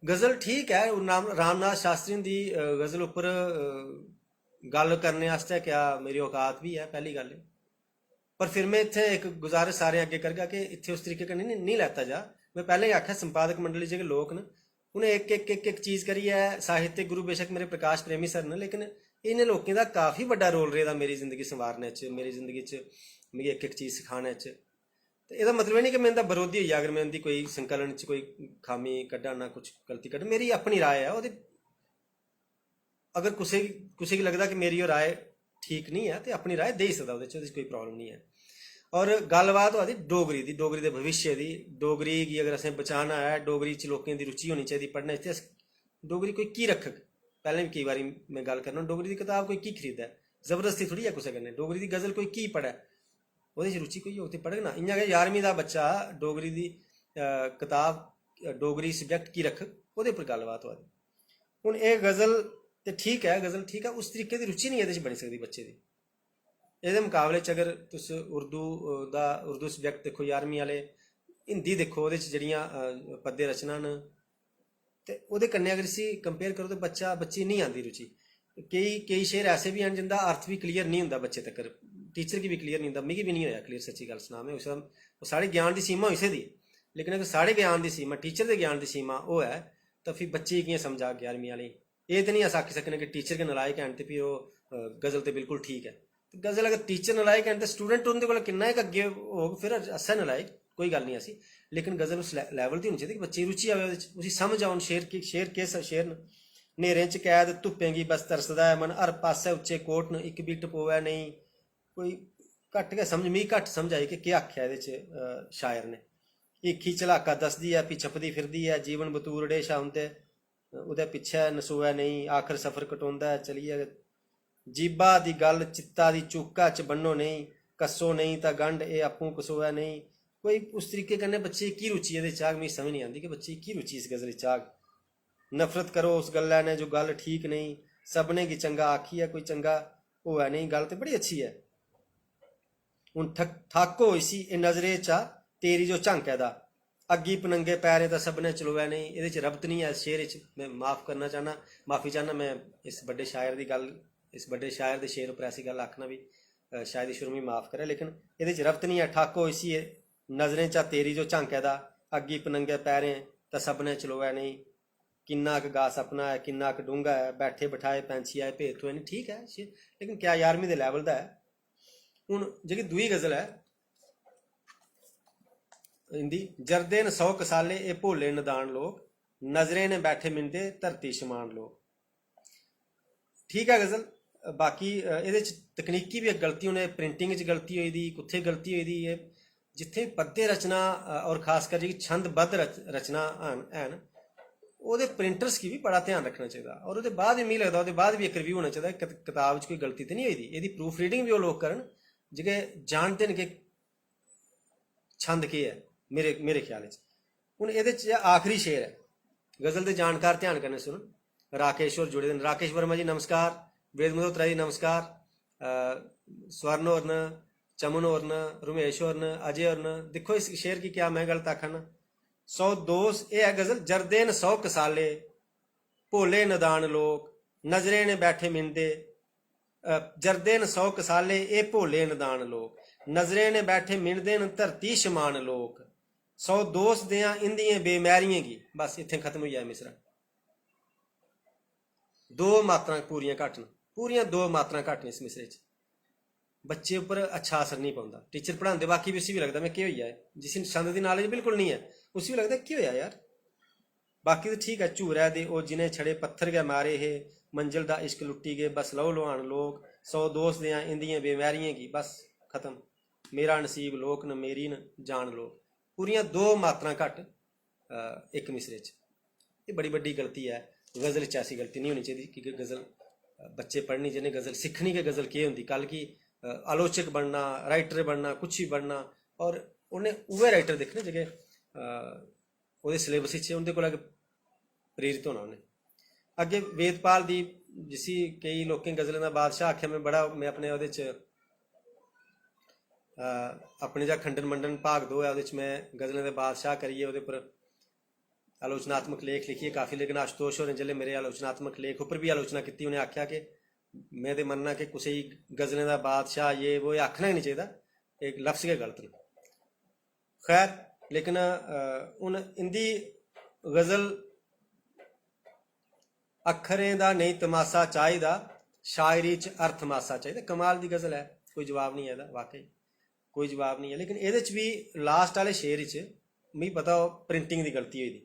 Speaker 1: गज़ल ठीक है, रामनाथ शास्त्री हुंदी गज़ल उपर गल करने आस्तै क्या मेरी औकात भी है, पहली गल। पर फिर मैं इत्थे एक गुजारिश सारे अगे करगा कि इत्थे उस तरीके कन्नै नहीं लैता जा। मैं पहले ही आख्या संपादक मंडली जेह्के लोग न, उन्हें एक चीज़ करियै साहित्यक गुरु बेशक मेरे प्रकाश प्रेमी सर न, लेकिन इन्हें लोगों का काफ़ी बड़ा रोल रेहा मेरी जिंदगी संवारने च, मेरी जिंदगी च मिगी एक चीज़ सिखाने च। तो यदा मतलब नहीं कि मैं इंदा बरोधी होई जा अगर मैं उनकी कोई संकलन च कोई खामी कड्ढा ना, कुछ गलती कड्ढा। मेरी अपनी राय है, ओहदे अगर कुसै गी लगदा कि मेरी ओह् राय ठीक नहीं है तो अपनी राय देई सकदा, ओहदे च कोई प्रॉब्लम नहीं है। और गलबात होआ दी डोगरी दी, डोगरी दे भविष्य दी। डोगरी गी अगर असें बचाना है, डोगरी च लोकें दी रुचि होनी चाहिए पढ़ने च, डोगरी कोई की रखग। पैह्लें भी केई बारी मैं गल करना, डोगरी दी कताब कोई की खरीदै, जबरदस्ती थोड़ी है कुसै कन्नै। डोगरी दी गज़ल कोई की पढ़ै, ओह्दे च रुचि कोई होग ते पढ़ग ना। इ'यां गै 11वीं दा बच्चा डोगरी दी कताब, डोगरी सब्जैक्ट की रखग, ओह्दे उप्पर गल्लबात होआ दी। हून एह् गज़ल ते ठीक है, गज़ल ठीक है, उस तरीके दी रुचि नहीं एह्दे च बनी सकदी बच्चे दी। एह्दे मुकाबले च अगर तुस उर्दू सब्जैक्ट दिक्खो 11वीं आह्ले, हिंदी दिक्खो, ओह्दे च जेह्ड़ियां पद्य रचना न, ते ओह्दे कन्नै अगर इसी कंपेयर करो तो बच्चे नहीं आंदी रुचि। केई शेर ऐसे भी हैं जिंदा अर्थ भी क्लीयर नहीं होंदा बच्चे तक, टीचर गी भी क्लीयर नहीं होंदा, मिगी भी नहीं होया क्लीयर, सच्ची गल सनां मैं। उस साढ़े ज्ञान की सीमा होई सकदी, लेकिन अगर साढ़े ज्ञान की सीमा, टीचर के ज्ञान की सीमा ओह् है, तो फिर बच्चे गी कि'यां समझ आग 11वीं आह्ले। एह् ते नहीं अस आखी सकने कि टीचर के नलायक हैं ते फिर ओह् गज़ल ते बिल्कुल ठीक है। गज़ल अगर टीचर नलायक हैं तो स्टूडेंट उं'दे कोला किन्ना इक अग्गे होग, फिर असें नलायक, कोई गल नहीं ऐसी। लेकिन गज़ल उस लैवल दी होनी चाहिए कि बच्चे गी रुचि आवे ओह्दे च, उसी समझ औन शेर किस शेर न। न्हेरें च कैद धुप्पें गी बस तरसदा है मन, हर पास्सै उच्चे कोट न, इक बी टपोवै नेईं। कोई घट्ट गै समझ, मिगी घट्ट समझ आई कि केह् आखेआ एह्दे च शायर ने। हिक्खी झलाका दसदी है, फ्ही छपदी फिरदी है, जीवन बतूरड़े शा उं'दे, ओह्दे पिच्छै नसोऐ नेईं, आखर सफर कटोंदा है चलियै। जीबा दी गल चित्ता दी चूका च बन्नो नेईं, कस्सो नेईं तां गंढ एह् आपूं कसोऐ नेईं। कोई उस तरीके कन्नै बच्चे की रुचि एह्दे च आग, मिगी समझ नहीं आंदी कि बच्चे की रुचि इस गज़ल च आग। नफरत करो उस गल्लै ने जो गल ठीक नहीं, सभनें गी चंगा आखियै कोई चंगा होऐ नहीं। गल ते बड़ी अच्छी है। हून ठाको इसी एह् नजरे चा तेरी जो झांकै दा, अग्गी पनंगे पैरें तां सभनें चलोऐ नहीं। एह्दे च रब्त नहीं है इस शेर च, मैं माफ़ी चाहना मैं इस बड्डे शायर दी गल, इस बड्डे शायर दे शेर उप्पर ऐसी गल आखना भी शायद ईश्वर मिगी माफ़ करे, लेकिन एह्दे च रब्त नहीं है। ठाको इसी नजरें चा तेरी जो झांकै दा, अग्गी पनंगे पैरें तां सभनें चलोऐ नहीं। किन्ना क गा सपना है, किन्ना क डूंगा है, बैठे बिठाए पैंछी आए भेत थोए नहीं। ठीक है शेर, लेकिन क्या 11वीं दे लैवल दा है। हून जेह्ड़ी दूई गज़ल है हिंदी, जरदे न 100 कसाले ए भोले नदान लोग, नजरें ने बैठे मिंदे धरती शमान लोग। ठीक है गज़ल, बाकी एह्दे च तकनीकी भी गलती, उ'नें प्रिंटिंग च गलती होई दी, कुत्थै गलती होई दी है, जित्थे पद्य रचना और खासकर जेह्ड़ी छंदबद्ध रचना हैन, ओह्दे प्रिंटर्स गी भी बड़ा ध्यान रखना चाहिए। और ओह्दे बाद मिगी लगदा ओह्दे बाद भी इक रिव्यू होना चाहिए कताब च कोई गलती ते नहीं होई दी। एह्दी प्रूफ रीडिंग भी ओह् लोग करन जेह्के जानदे न कि छंद केह् है, मेरे ख्याल च। हून एह्दे च आखिरी शेर है, गज़ल दे जानकार ध्यान कन्नै सुनन। राकेश होर जुड़े दे न, राकेश वर्मा जी नमस्कार, वेद मल्होत्रा जी नमस्कार, स्वर्ण होर न, चमन होर न, रमेश होर न, अजय होर न। दिक्खो इस शेर की क्या मैं गलत आखा ना। 100 दोस्त, एह् है गज़ल, जरदे न 100 कसाले भोले नदान लोग, नजरें ने बैठे मिंदे, जरदे न 100 कसाले ए भोले नदान लोग, नजरें ने बैठे मिंदे न धरती शमान लोग। 100 दोस्त देआं इंदियें बेमैरियें गी, बस इत्थें खत्म होई जाए मिसरा। दो मात्रां पूरियां घट्ट न, पूरियां 2 मात्रां घट्ट न इस मिसरे च। बच्चे उप्पर अच्छा असर नहीं पौंदा। टीचर पढ़ाते बाकी भी उसी भी लगता मैं केह् होई जाए, जिसी छंद की नॉलेज बिल्कुल नहीं है उसी भी लगता केह् होया यार। बाकी तो ठीक है, झूरै दे ओह् जिनें छड़े पत्थर गै मारे हे, मंजिल दा इश्क लुट्टी गे बस लहू लुहान लोग। 100 दोस्त देआं इंदियें बेमैरियें गी, बस खत्म, मेरा नसीब लोक न मेरी न जान लोग। पूरियां 2 मात्रां घट्ट इक मिसरे च। ये बड़ी बड्डी गलती है। गज़ल च ऐसी गलती नहीं होनी चाहिए कि गज़ल बच्चे पढ़नी, जिन्हें गज़ल सिक्खनी कि गज़ल केह् होंदी, कल की आलोचक बनना, राइटर बनना, कुछ भी बनना, और उन्हें उ'ऐ राइटर दिक्खने जेह्के ओह्दे सिलेबस च उं'दे कोला प्रेरित होना उन्हें। अग्गे वेदपाल दी, जिसी केई लोकें गज़लें दा बादशाह आखेआ, मैं अपने ओह्दे च अपने जा खंडन मंडन भाग 2 है, ओह्दे च मैं गज़लें दे बादशाह करियै ओह्दे पर आलोचनात्मक लेख लिखिए काफ़ी। लेकिन आशुतोष होरें जेल्लै मेरे आलोचनात्मक लेख उप्पर भी आलोचना की, उन्हें आख्या कि मैं तो मनना कि कुसै गज़लें दा बादशाह ये वो आखना ही नहीं चाहिए, एक लफ्ज़ गै गलत न। खैर, लेकिन हून इंदी गज़ल अक्खरें दा नहीं तमाशा चाहिदा, शायरी च अर्थ मासा चाहिए। कमाल दी गज़ल है, कोई जवाब नहीं है एह्दा, वाकई कोई जवाब नहीं है। लेकिन एह्दे च भी लास्ट आह्ले शेर च मिगी पता प्रिंटिंग दी गलती होई दी,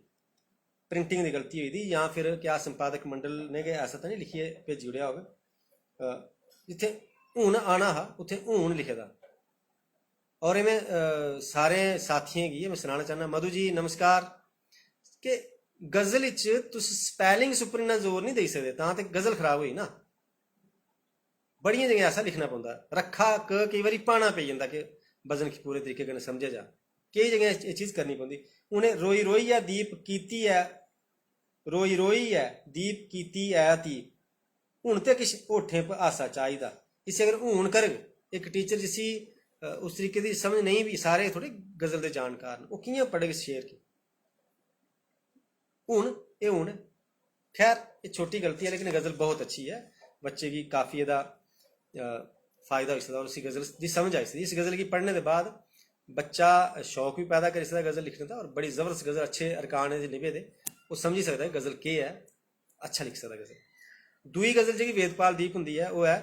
Speaker 1: प्रिंटिंग दी गलती होई दी, या फिर क्या संपादक मंडल ने गै ऐसा तो नहीं लिखिए भेजी ओड़ेआ होग, जित्थे हून आना हा उत्थे हून लिखे दा, और मैं सारे साथियों की मैं सुनाना चाहना। मधु जी नमस्कार। कि गज़ल च तुस स्पैलिंग्स उपर इन्ना जोर नहीं दे सकते, तां ते गज़ल खराब हुई ना। बड़ियां जगह ऐसा लिखना पौंदा, रखा क कई बारी पाना पई जंदा कि वजन पूरे तरीके कन्नै समझा जा। कई जगह ये चीज़ करनी पौंदी। उ'नें रोई रोई है दीप कीती है, रोई रोई है दीप कीती है अति, हून ते किश होठें पर हासा चाहिदा। इसी अगर हून करग एक टीचर जिसी उस तरीके की समझ नहीं भी, सारे थोड़े गज़ल के जानकार न, वो कि'यां पढ़ग इस शेर की। हून ये हून खैर ये छोटी गलती है, लेकिन गज़ल बहुत अच्छी है। बच्चे की काफ़ी एह्दा फायदा हो सकता और उसी गज़ल की समझ आई सकती। इस गज़ल की पढ़ने के बाद बच्चा शौक भी पैदा कर सकता गज़ल लिखने का, और बड़ी ज़बरदस्त गज़ल अच्छे अरकान निभे दे, वो समझी सकता है गज़ल केह् है, अच्छा लिख सकता गज़ल। दूई गज़ल जी वेदपाल दीप होंगी है, वो है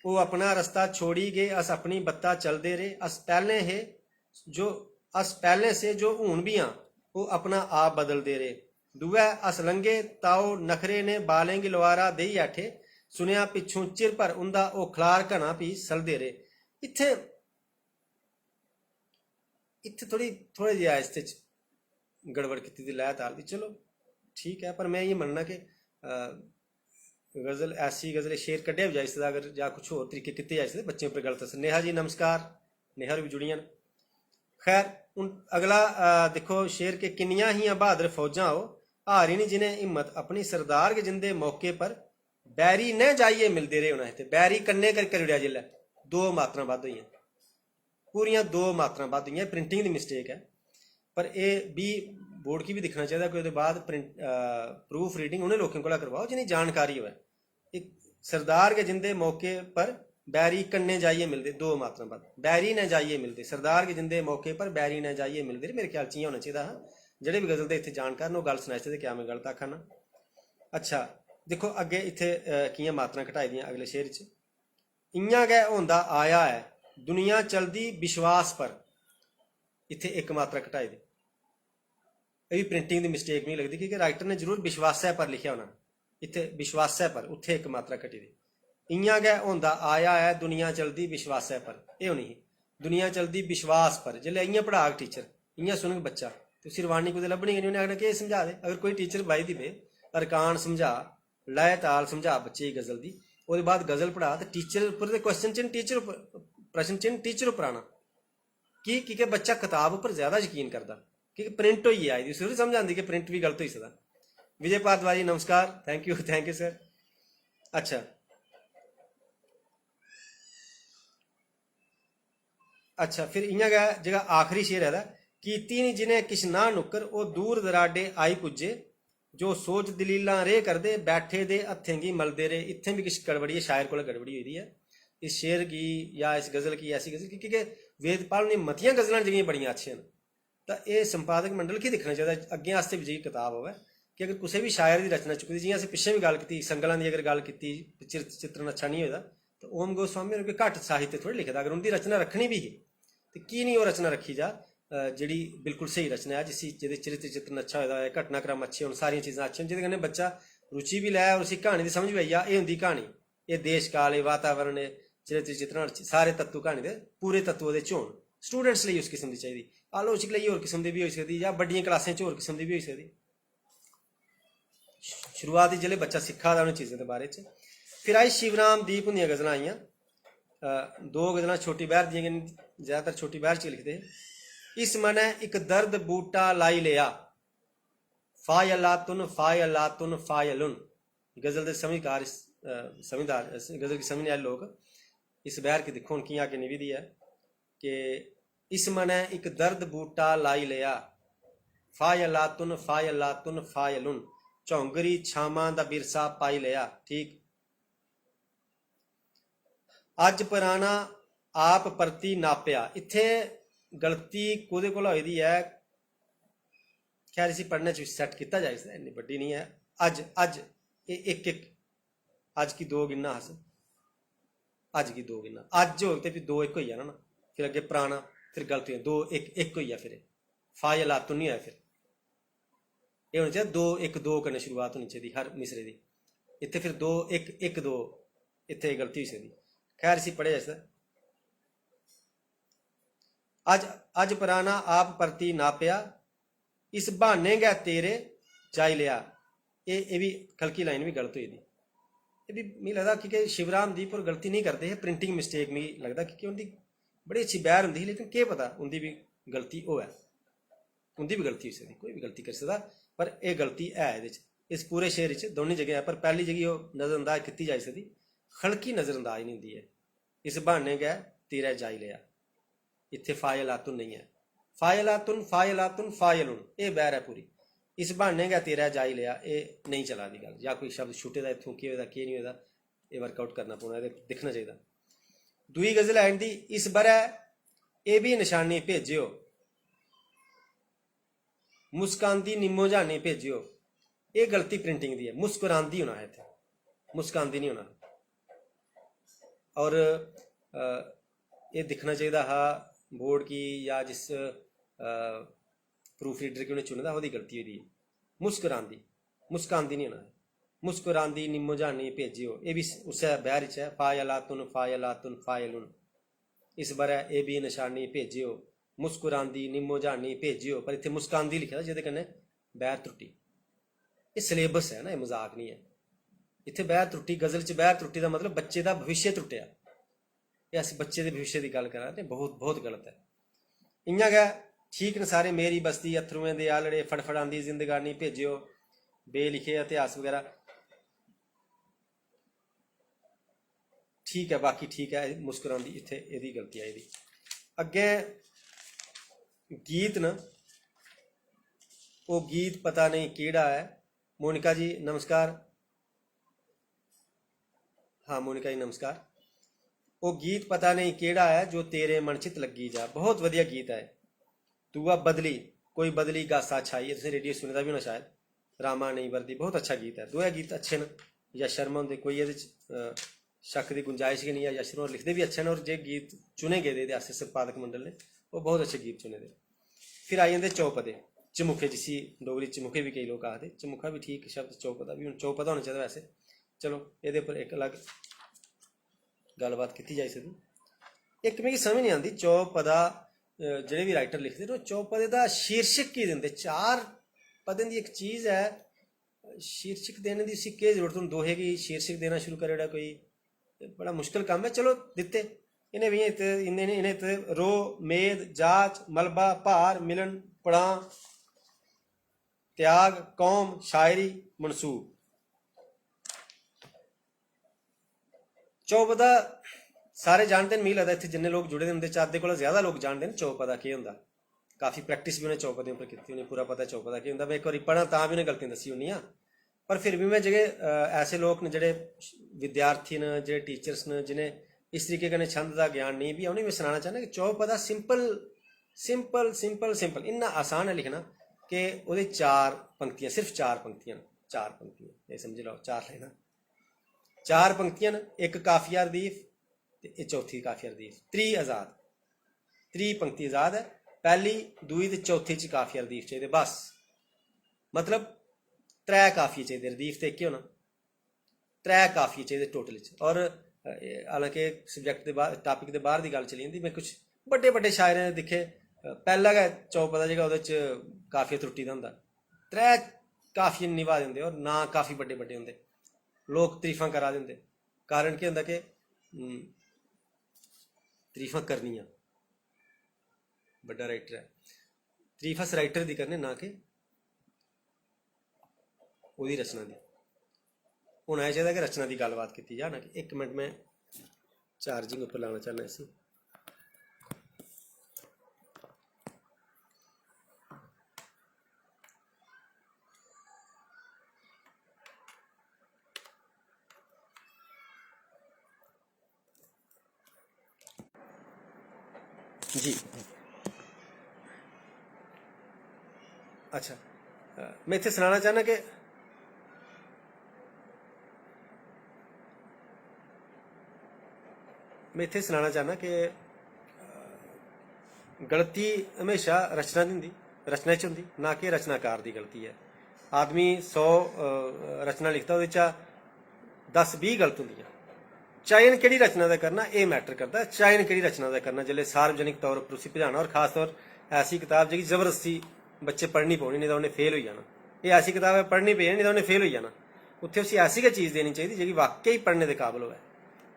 Speaker 1: वो अपना रस्ता छोड़ी गए अस अपनी बत्ता चलते रहे, अस पहले है जो अस पहले से जो हून भी हाँ वो अपना आप बदलते रहे। दुआ अस लंघे ताओ नखरे ने बालें गी लवारा देई ऐठे, सुनिया पिछों चिर पर उंदा ओ खलार घना भी सलदे रहे। इत्थे इत्थे थोड़ी जी आहिस्ते गड़बड़ की दी लैत ताल दी, चलो ठीक है। पर मैं ये मनना कि गज़ल ऐसी गज़ल शेर कड्ढेआ भी जाई सकदा, अगर जां कुछ होर तरीके कीते जाई सकदे बच्चें उपर गलत असर। नेहा जी नमस्कार, नेहा भी जुड़ियां न। खैर हूँ अगला देखो शेर के किन्नियां हियां बहादुर फौजां हो, हारी नहीं जिन्हें हिम्मत अपनी सरदार के जिंदे मौके पर बैरी न जाइए मिलते रहे। उन्हें बैरी कन्ने कर उड़िया जिल्लै दो मात्रां बद्ध होइयां, पूरियां दो मात्रां बद्ध होइयां। प्रिंटिंग की मिस्टेक है, पर यह भी बोर्ड की भी दिखना चाहिए कि उसके बाद प्रूफ रीडिंग उन्हें लोगों को करवाओ जिन्हें जानकारी हो। एक सरदार के जिंदे मौके पर बैरी कन्ने जाइए मिलते, दो मात्रा बाद बैरी न जाइए मिलते, सरदार के जिंदे मौके पर बैरी न जाइए मिलते। मेरे ख्याल च होना चाहिए हा, जेडे भी गज़ल के इतने जानकार वो गल सुनाई सकते, क्या मैं गलत आखा ना। अच्छा देखो अगे इतने कियां मात्रा घटाई दियां अगले शेर च। इयां गै होंदा आया है दुनिया चलदी विश्वास पर, इतने एक मात्रा घटाई दी। ये भी प्रिंटिंग की मिस्टेक नहीं लगती, क्योंकि राइटर ने जरूर विश्वासै पर लिखा होना, इतने विश्वासै पर उत्थे एक मात्रा घटी दी। इयां गै होंदा आया है दुनिया चलदी विश्वासै पर, यह होनी ही दुनिया चलदी विश्वास पर। जिसलै इयां पढ़ाग टीचर, इयां सुनग बच्चा, तो उसी रवानी कुदै लब्भनी गै नहीं। उन्हें आखना कि समझा दे। अगर कोई टीचर बाई दिवे अरकान समझा, लय ताल समझा बच्चे की गज़ल की, उसके बाद गज़ल पढ़ा, तो टीचर उपर क्वेश्चन चिन्ह टीचर उपर, प्रश्न चिन्ह टीचर उपर आना की, क्योंकि बच्चा किताब उपर ज़्यादा यकीन करता, क्योंकि प्रिंट होई आई दी, उसी समझ आती कि प्रिंट भी गलत हो सकता। विजय भारद्वाज नमस्कार, थैंक यू सर। अच्छा अच्छा फिर इयां गै जेह्ड़ा आखिरी शेर है कीती नहीं जिन्हें किश ना नुक्कर वो दूर दराडे आई पुज्जे, जो सोच दलीलां रे करदे बैठे दे हत्थें गी मलदे रहे। इत्थें भी किश गड़बड़ी है, शायर को गड़बड़ी हुई है इस शेर की या इस गज़ल की, ऐसी गज़ल की, क्योंकि वेदपाल ने मतियां गज़लां जेह्ड़ियां बड़ियां अच्छियां न। तो यह संपादक मंडल की दिक्खना चाहिए अग्गें आस्ते भी जी किताब होवे कि अगर किसी भी शायर की रचना चुकती, जियां असें पिच्छे भी गल की संगलां की, अगर गल की चित्रण अच्छा नहीं होता, तो ओम गोस्वामी होर कोई घट्ट साहित्य थोड़ी लिखदा। अगर उनकी रचना रखनी भी ही तो की नहीं वो रचना रखी जा जी बिल्कुल सही रचना है, जिसी जे चरित्र चित्रण अच्छा होता है, घटनाक्रम अच्छे हो, सारिया चीज़ां अच्छी जिद कन्नै बच्चा रुचि भी लै और उसी कहानी की समझ भी आई जा। ये होंगी कहानी, ये देश काल, ये वातावरण, चरित्र चित्रण, सारे तत्व कहानी के पूरे तत्व होने स्टूडेंट्स लिए उस किस्म की चाहिए। आलोचक लिए होर किस्म की भी हो सकती, या बड़िया क्लासें होर किस्म की भी हो सकती। शुरुआत जिसले बच्चा सिखा था उन्हें चीज़ों के बारे च। फिर आई शिवराम दीप होंगे गज़लां आईयां, दो गज़लां छोटी बहर दियां, ज़्यादातर छोटी बहर च लिखते हैं। इस मनै एक दर्द बूटा लाई लिया, फायलातुन फायलातुन फायलुन। गज़ल के समझदार समझदार गज़ल की समझने वाले लोग इस बहर की दिखो उनकी आगे निभी दी है कि इस मनै एक दर्द बूटा लाई लिया, फायलातुन फायलातुन फायलुन, झौंगरी छावां दा बिरसा पाई लिया। ठीक अज पुराना आप परती नापिया, इत्थे गलती कोदे कोल होई दी है, खैर इसी पढ़ने च सैट किया जाए, इन्नी बड्डी नहीं है। अज अज एक एक अज की दो गिनना अस, अज की दो गिनना, अज हो तो फिर दो एक हो जाना ना, फिर अगे पुराना, फिर गलत हो दो एक हो गया, फिर फायलातुन नहीं होया। फिर ये होना चाहिए दो एक दो कन्नै शुरुआत होनी चाहिए हर मिसरे की। इतने फिर दो एक दो, इतने गलती हो सकती। खैर इसी पढ़े जैसा अज अज पुराना आप परती नापिया, इस बहाने गै तेरे जाई लिया। ये भी खलकी लाइन भी गलत हुई दी। ये भी मिगी लगदा कि शिवराम दीप और गलती नहीं करते हैं, प्रिंटिंग मिस्टेक मिगी लगदा कि उनकी बड़ी अच्छी बैर होंदी ही, लेकिन केह् पता उंदी भी गलती होऐ, उंदी भी गलती होई सकदी, कोई भी गलती करी सकदा, पर यह गलती है एह्दे च। इस पूरे शेर च दोनों जगह है, पर पहली जगह ओह् नज़रअंदाज कीती जाई सकदी, खड़की नज़रअंदाज नहीं होंदी है। इस बहाने गै तेरा जाई लिया, इत्थे फायलातुन नहीं है, फायलातुन फायलातुन फायलुन ये बैर है पूरी। इस बहाने गै तेरा जाई लिया, ये नहीं चला दी गल, या कोई शब्द छुटे दा इत्थों केह् होएदा केह् नहीं होएदा, ये वर्कआउट करना पौना, दिक्खना चाहिए। दुई गज़ल है इंदी, इस बरै ये भी निशानी भेजियो, मुस्कांदी निम्मो जानी भेजियो। ये गलती प्रिंटिंग दी है, मुस्कुरांदी होना है इत्थे, मुस्कांदी नहीं होना। और ये दिखना चाहिए हा बोर्ड की या जिस प्रूफ रीडर की उन्हें चुने दा, ओहदी गलती हुई है। मुस्कुरांदी, मुस्कांदी नहीं होना है, मुस्कुरांदी निम्मो जानी भेजियो, ये भी उस बैर च है। फायलातुन फायलातुन फायलुन, इस बरै ये भी निशानी भेजियो, मुस्कुरांदी निम्मो जानी भेजियो, पर इत्थे मुस्कांदी लिखे दा जिहदे कन्नै बैर त्रुटी। ये सिलेबस है ना, ये मजाक नहीं है। इत्थे बैर त्रुटी, गज़ल च बैर त्रुटी का मतलब बच्चे का भविष्य त्रुटिया, ये अस बच्चे के भविष्य की गल करा ते बहुत बहुत गलत है। इयां गै ठीक न सारे, मेरी बस्ती अथरुएं दे आलड़े, फड़फड़ांदी जिंदगानी भेजियो, बेलिखे इतिहास वगैरह ठीक है, बाकी ठीक है। मुस्कुरांदी इत्थे एदी गलती है। अगे गीत न, वो गीत पता नहीं केड़ा है। मोनिका जी नमस्कार। हाँ मोनिका जी नमस्कार। वो गीत पता नहीं केड़ा है, जो तेरे मन चित लगी जा, बहुत वधिया गीत है। दुआ बदली, कोई बदली गासा छाई, तुसें रेडियो सुने दा भी होना शायद, रामा नहीं वर्दी, बहुत अच्छा गीत है। दोए गीत अच्छे न, या शर्मा होंदे, कोई ये शक की गुंजाइश ही नहीं है। यशर होर लिखते भी अच्छे न, और जे गीत चुने गेदे आसे संपादक मंडल ने, वो बहुत अच्छे गीत चुने दे। फिर आई जंदे चौपदे, चमुखे, जिसी डोगरी चमुखे भी कई लोग आखते, चमुखा भी ठीक शब्द, चौपदा भी, चौपदा होना चाहिए वैसे। चलो ये पर एक अलग गलबात की जाई सकती। एक मिगी समझ नहीं आती, चौपदा जेह्ड़े भी राइटर लिखते न, चौपदे का शीर्षक की दिंदे। चार पदें की एक चीज़ है, शीर्षक देने की उसी केह् जरूरत, हूँ दोहे की शीर्षक देना शुरू करे कोई, बड़ा मुश्किल काम है। चलो दिते इन्हें भी, इन्हें रो, मेद, जाच, मलबा, भार, मिलन, पड़ा, त्याग, कौम, शायरी, मनसूब। चौपदा सारे जानते हैं, मिगी लगता इतने जिन्ने लोग जुड़े होंगे, चादे को ज्यादा लोग जानते हैं चौपदा केह् होंदा। काफ़ी प्रैक्टिस भी उन्हें चौपदे उपर की, उन्हें पूरा पता चौपदा केह् होंदा। मैं एक बार पढ़ा तां भी उन्हें गलतियां दस्सी होनी, पर फिर भी मैं जेह्ड़े ऐसे लोग न, जेह्ड़े विद्यार्थी न, जेह्ड़े टीचर्स न, जिन्हें इस तरीके कन्नै छंद का ज्ञान नहीं भी, उन्हें मैं सनाना चाहना कि चौपदा सिंपल सिंपल सिंपल सिंपल इन्ना आसान है लिखना कि वो चार पंक्तियां, सिर्फ चार पंक्तियां, चार पंक्तियां, ये समझ लो, चार लाइना, चार पंक्तियां, एक काफिया रदीफ, ते चौथी काफिया रदीफ, त्री आजाद, त्री पंक्ति आजाद है, पहली दुई ते चौथी च काफिया रदीफ चाहिए बस। मतलब त्रै काफिये चाहिए, रदीफ तो एक ही होना, त्रै काफिये चाहिए टोटल च। और हालांकि सबजैक्ट के बाहर, टॉपिक के बाहर की गल चली जाती। मैं कुछ बड़े बड़े शायरें दिखे, पहला गै चौपदा जेह्ड़ा ओह्दे च काफिया त्रुट्टी दा होंदा, त्रै काफिये निभा दिंदे, और ना काफी बड़े बड़े होंदे, लोग तरीफां करा दे होंदे। कारण केह् होंदा कि तरीफां करनियां, बड़ा राइटर है, तरीफ अस राइटर दी करने, ना कि ओहदी रचना दी। होना यह चाहिए कि रचना की गलबात की जा, ना कि एक मिनट में चार्जिंग उपर लाना चाहना इसी। जी अच्छा, मैं इत्थे सनाना चाहना कि मैं इत्थे सनाना चाहना कि गलती हमेशा रचना दी होंदी, रचना च होंदी, ना कि रचनाकार की गलती है। आदमी 100 रचना लिखता, वो 10-20 गलत होंदियां, चयन किहड़ी रचना का करना ये मैटर करता। चयन किहड़ी रचना का करना जिसले सार्वजनिक तौर पर उसी भजाना, और खास तौर ऐसी किताब जी जबरदस्ती बच्चे पढ़नी पौनी, नहीं तो उन्हें फेल हो जाना। ये ऐसी किताब है पढ़नी पे नहीं तो उन्हें फेल हो जाना। उत्थे उसी ऐसी गै चीज़ देनी चाहिए जी वाकई पढ़ने के काबिल हो,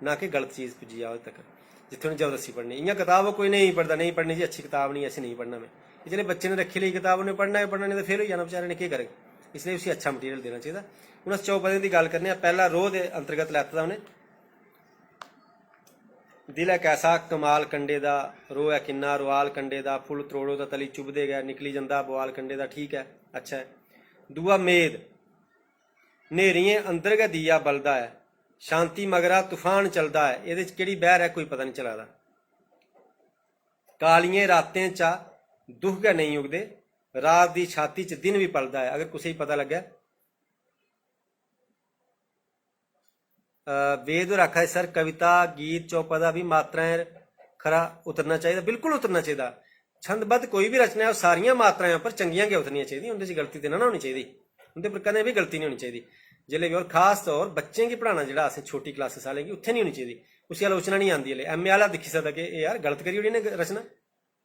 Speaker 1: ना कि गलत चीज़ पुजी जाए तक जितने उन्हें जबरदस्ती पढ़नी। इं किताब कोई नहीं पढ़ता, नहीं पढ़नी जी अच्छी किताब नहीं, ऐसे नहीं पढ़ना मैं। जिसले बच्चे ने रखी ली किताब उन्हें पढ़ना है पढ़ना, नहीं तो फेल हो जाना बेचारे ने, क्या करेगा। इसलिए उसे अच्छा मटीरियल देना चाहिए। हूँ अस चौपदे की गल करने। पहला रोह के अंतर्गत लैता उन्हें, दिल है कैसा कमाल कंडे दा, रोह है किन्ना रुआल कंडे दा, फुल त्रोड़ो दा तली चुभदे गए, निकली जंदा बुआल कंडे दा। ठीक है, अच्छा है। दूआ मेद, नेरियें अंदर गै दिया बलदा है, शांति मगरा तूफान चलदा है। ये केड़ी बहर है कोई पता नहीं चला। कालियें रातें चा दुख गै नहीं उगदे, रात की छाती च दिन भी पलदा है। अगर किसी पता लगे वेद और आखा सर कविता गीत चौपदा भी मात्राएं खरा उतरना चाहिए। बिल्कुल उतरना चाहिए। छंदबद्ध कोई भी रचना है वो सारिया मात्राएं पर चंगियां गै उतरनियां चाहिए, उनके गलती तो ना होनी चाहिए, उनके पर कदें भी गलती नहीं होनी चाहिए। जिसले भी और खास तौर बच्चें की पढ़ाना जो असें छोटी क्लासेस वाले की उत्थे नहीं होनी चाहिए, उसी आलोचना नहीं आती। हले एम ए आला दिक्खी सकता कि यार गलत करी ओड़ी ने रचना,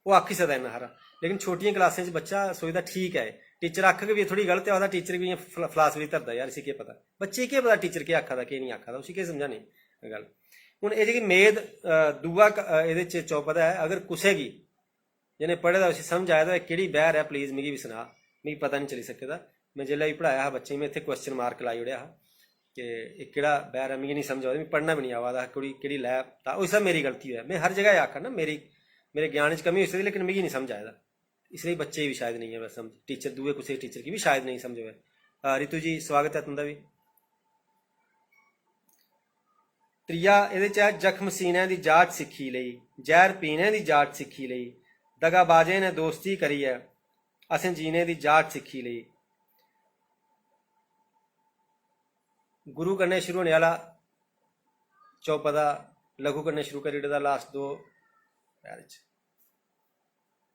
Speaker 1: वो आखी सकता इन्ना हारा। लेकिन छोटियां क्लासें बच्चा सोचता ठीक है, टीचर आख के भी थोड़ी गलत है, टीचर भी फलासफी धरता यार इसी क्या पता, बच्चे क्या पता टीचर क्या आखा क्या नहीं आखा, उसी क्या समझानी गल। हूँ ये जी मेद दूआ ये चौपदा है। अगर कुसै की जिन्हें पढ़े दा उसी समझ आया तो केड़ी बहर है प्लीज़ मिगी भी सुना, मिगी पता नहीं चली सकदा। मैं जिसलै भी पढ़ाया हा बच्चे में इत्थे क्वेश्चन मार्क लाई ओड़ेआ हा कि एह् केड़ा बहर है, मिगी नहीं समझ आवा, मिगी पढ़ना भी नहीं आवा दा, कुड़ी केड़ी लै तां ओह् सब मेरी गलती है। मैं हर जगह आखा ना मेरे ज्ञान च कमी हो सकती, लेकिन मिगी नहीं समझ आया। इसलिए बच्चे भी शायद नहीं है वैसे समझ, टीचर दूए कुछ टीचर की भी शायद नहीं समझ हुआ। रितु जी स्वागत है तुंदा भी। त्रिया ये जख्म सीने की जांच सीखी लई, जहर पीने की जांच सीखी लई, दगाबाजे ने दोस्ती करी है, असें जीने की जांच सीखी लई। गुरु कन्नै शुरू होने वाला चौपदा लघु कन्नै शुरू करी ओड़े दा लास्ट दो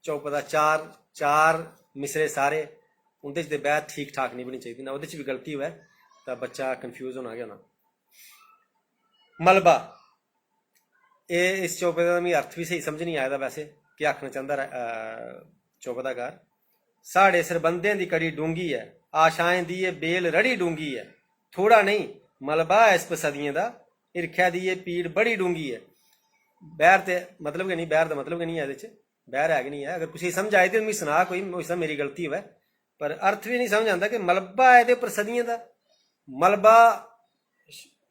Speaker 1: चौपदा चार मिसरे सारे, उंदे च बहर ठीक ठाक नहीं बनी चाहिए ना, उहदे च भी गलती होए तो बच्चा कन्फ्यूज होना गै होना। मलबा, ये इस चौपदे का मिगी अर्थ भी सही समझ नहीं आया वैसे क्या आखना चाहता चौपदाकार। साढ़े सरबंधें दी कड़ी डूंगी है, आशाएं दी बेल रड़ी डूंगी है, थोड़ा नहीं मलबा है इस सदियें दा, हिरखै दी पीड़ बड़ी डूंगी है। बहर ते मतलब कि नहीं, बहर का मतलब कि नहीं है, बहर है कि नहीं है। अगर किसी समझ आए तो मिगी सुना कोई, हो सकदा मेरी गलती होवे, पर अर्थ भी नहीं समझ आता कि मलबा है ते उपर सदियें दा।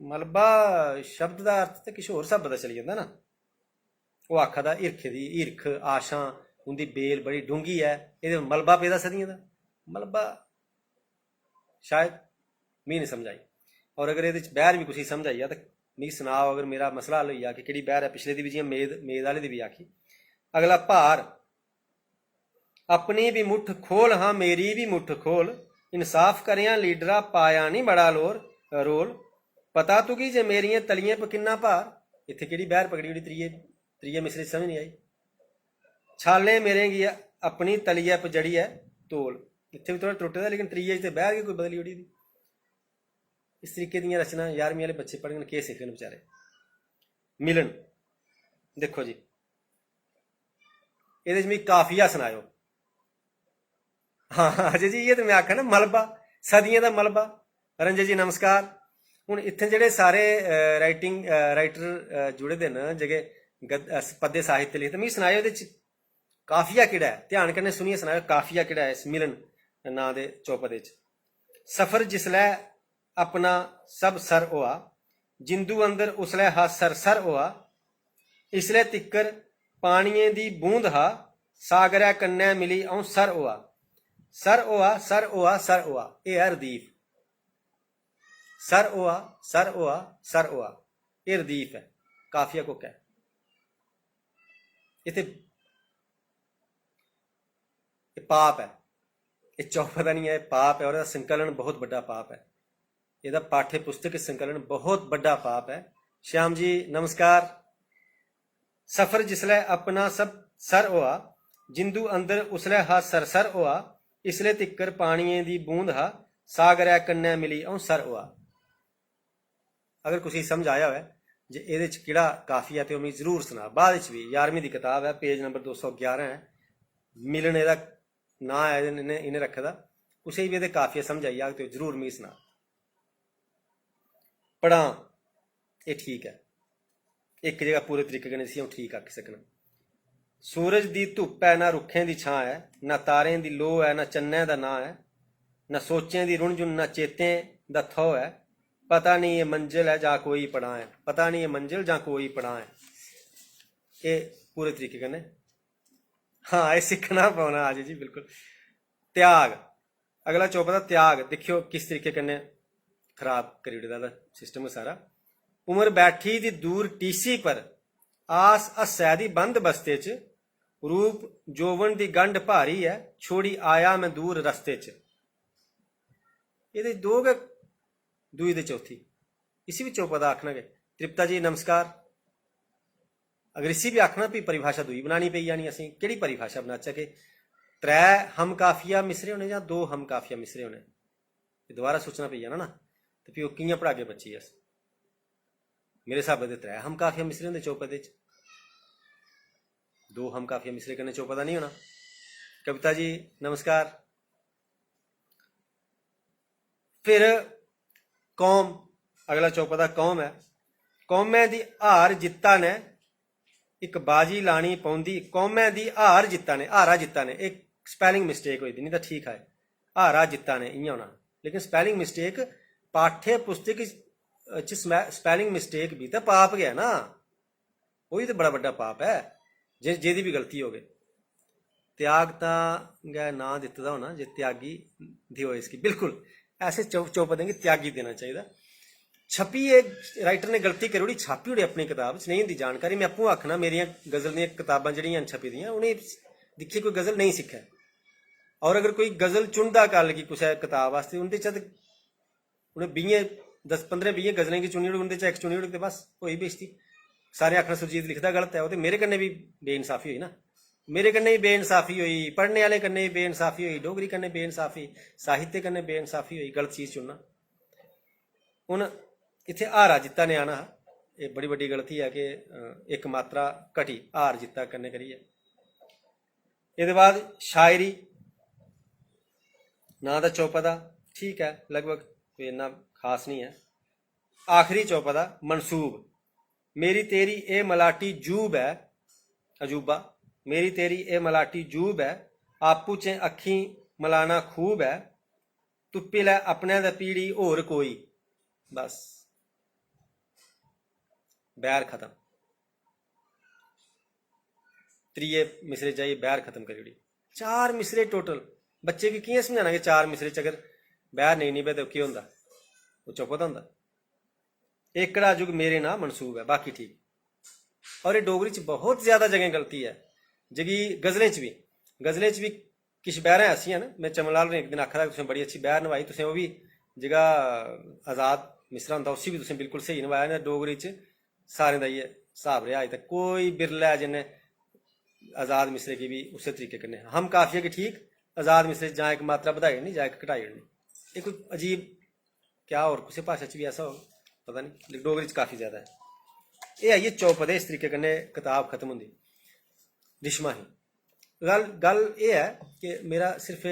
Speaker 1: मलबा शब्द का अर्थ तो किश होर स्हाबै दा चली जंदा ना। वो आखा दा हिरख दी हिरख आशां उंदी बेल बड़ी डूंगी है, ये मलबा पेदा सदियें दा। मलबा शायद मिगी नहीं समझ आई। और अगर ये बहर भी कुछ समझ आई है तो मिगी सुनाओ, अगर मेरा मसला हल हो गया कि केड़ी बहर है। पिछले दी भी जियां मेद आह्ले दी भी आखी। अगला भार, अपनी भी मुठ खोल हाँ मेरी भी मुठ खोल, इंसाफ करें लीडरा पाया नहीं बड़ा रोल, पता तुगी जे मेरिया तलियें पर किन्ना भार। इत्थे केड़ी बहर पकड़ी ओड़ी त्रिये मिसरे समझ नहीं आई। छाले मेरे गी अपनी तलिया पर जड़ी है तोल, इत्थे भी थोड़ा त्रुटे दा, लेकिन त्रिये च बहर गै कोई बदली ओड़ी दी। इस तरीके दी रचना 11वीं वाले बच्चे पढ़न केह् सिक्खन बेचारे। मिलन, देखो जी ये मिगी काफिया सुनायो। हाँ अजय जी ये तो मैं आखा ना मलबा सदियें दा मलबा। रंजन जी नमस्कार। हूँ इत्थे जेह्ड़े सारे राइटर जुड़े दे न जेह्के पद्य साहित्य लिखदे, मिगी सनायो एह्दे च काफिया केह्ड़ा है, ध्यान कन्नै सुनियै सनायो काफिया केह्ड़ा है इस मिलन नां दे चौपदे च। सफर जिसलै अपना सब सर होआ, जिंदू अंदर उसलै हा सर होआ, इसलै तिक्कर पानियें दी बूंद हा, सागरै कन्नै मिली अऊं सर होआ। सर होआ सर होआ सर होआ, एह् है रदीफ। सर होआ सर होआ सर होआ, एह् रदीफ है। काफिया कोका है इत्थे, पाप है, ये चौपदा नहीं है, पाप है। और संकलन बहुत बड़ा पाप है, यदा पाठ्य पुस्तक संकलन बहुत बड़ा पाप है। श्याम जी नमस्कार। सफर जिसलै अपना सब सर होआ, जिंदू अंदर उसलै हा सर होआ, इसले तिक्कर पानियें दी बूंद हा, सागरै कन्नै मिली अऊं सर होआ। अगर कुछ समझ आया हो जे इहदे च किहड़ा काफिया ते ओह मिगी जरूर सुना। बाद च भी 11वीं दी किताब है, पेज नंबर 211 है, मिलन एहदा नां है इन्हें रखे दा। कुसै भी एहदे काफिया समझ आई जाग तो जरूर मिगी सुना। पढ़ा ये ठीक है, एक जगह पूरे तरीके कन्नै इसी अ'ऊं ठीक आखी सकना। सूरज दी धुप्प है ना रुखें दी छां है, ना तारें दी लोऽ है ना चन्नै दा नां है, ना सोचें दी रुण जुन ना चेतें दा थौ है, पता नहीं ये मंजिल है जां कोई पड़ां है, पता नहीं ये मंजिल जां कोई पड़ां है। ये पूरे तरीके कन्नै हाँ ये सीखना पौना आज जी, बिल्कुल। त्याग, अगला चौपा दा त्याग दिक्खियो किस तरीके कन्नै खराब करी ओड़े दा सिस्टम सारा। उमर बैठी दी दूर टीसी पर, आस हस्सै दी बंद बस्ते च, रूप जोवन दी गंढ भारी है, छोड़ी आया मैं दूर रस्ते च। ये दो गै, दुई ते चौथी, इसी भी चौपदा आखना गै। तृप्ता जी नमस्कार। अगर इसी भी आखना भी परिभाषा दुई बनानी पेई जानी, असें केह्ड़ी परिभाषा बनाचै कि त्रै हम काफिया मिसरे होने जां दो हम काफिया मिसरे होने, दोबारा सोचना पेई जाना ना। तो फ्ही ओह् कि'यां पढ़ागे बच्चे गी अस? मेरे स्हाबै दे त्रै हम काफिया मिसरे होंदे चौपदे च, दो हम काफिया मिसरे कन्नै चौपदा नहीं होना। कविता जी नमस्कार। फिर कौम, अगला चौपदा कौम है। कौमै दी हार जित्ता ने एक बाजी लानी पौंदी, कौमै दी हार जित्ता ने, हारा जित्ता ने, एक स्पैलिंग मिस्टेक होई दी, नहीं तो ठीक है हारा जित्ता ने इ'यां होना, लेकिन स्पैलिंग मिस्टेक पाठ्य पुस्तक च स्पैलिंग मिस्टेक भी तो पाप गया ना, वही तो बड़ा बड़ा पाप है जेदी भी गलती हो गई। त्याग तां गै नां दित्ते दा होना जे त्यागी दी हो इसकी, बिल्कुल ऐसे चौपदें गी त्यागी देना चाहिए। छपी एक राइटर ने गलती करी ओड़ी, छापी ओड़ी अपनी कताब च, नहीं होंदी जानकारी। मैं आपूं आखना मेरियां गजल दियां कताबां जेह्ड़ियां छपी दियां उ'नें दिक्खियै कोई गजल नहीं सिक्खै, और अगर कोई गजल चुनदा कल गी कुसै कताब आस्ते, उं'दे च उ'नें 10-15-20 गजलें गी चुनी ओड़ी, उं'दे च इक चुनी ओड़ी ते बस होई बेइज्जती। सारे आखना सुरजीत लिखदा गलत है, ओह् ते मेरे कन्नै भी बेइंसाफी होई ना, मेरे कन्नै भी बेइंसाफी होई, पढ़ने आह्ले कन्नै भी बेइंसाफी होई, डोगरी कन्नै बेइंसाफी, साहित्य कन्नै बेइंसाफी होई, गलत चीज़ चुनना। हून इत्थे हारा जित्ता ने आना, एह् बड़ी बड्डी गलती है कि इक मात्रा घटी हार जित्ता कन्नै करियै। एह्दे बाद शायरी नां दा चौपदा ठीक है, लगभग कोई इन्ना खास नहीं है। आखिरी चौपदा मनसूब, मेरी तेरी ए मलाटी जूब है, अजूबा, मेरी तेरी ए मलाटी जूब है, आपू च अक्खी मलाना खूब है, तुप्पी लै अपने दा पीड़ी होर कोई, बस बैर खत्म। त्रिये मिसरे जाइए बैर खत्म करी ओड़ी। 4 मिसरे टोटल, बच्चे गी कि'यां समझाना कि 4 मिसरे च अगर बैर नहीं निभे तो केह् होंदा, ओह् चौपदा होंदा। एकड़ा जुग मेरे नां मनसूब है, बाकी ठीक। और ये डोगरी च बहुत ज्यादा जगह गलती है, जेह्की गजलें च भी किश बैरां ऐसियां न। मैं चमन लाल होरें इक दिन आखा दा तुसें बड़ी अच्छी बैर नभाई, तुसें ओह् बी जेह्का आजाद मिसरा होंदा उसी भी तुसें बिल्कुल स्हेई नभाया। डोगरी च सारें दा इ'यै स्हाब रेहा अज तक, कोई बिरला ऐ जिन्नै आजाद मिसरे की भी उस तरीके कन्नै हम काफिया की ठीक, आजाद मिसरे जां एक मात्रा बधाई ओड़नी जां एक घटाई ओड़नी। ये कोई अजीब क्या और किसी भाषा च भी ऐसा हो पता नहीं, लेकिन डोगरी च काफ़ी ज़्यादा है। ये आइए चौपदे, इस तरीके कन्नै किताब खत्म होंदी। रिश्मा ही गल ये है कि मेरा सिर्फ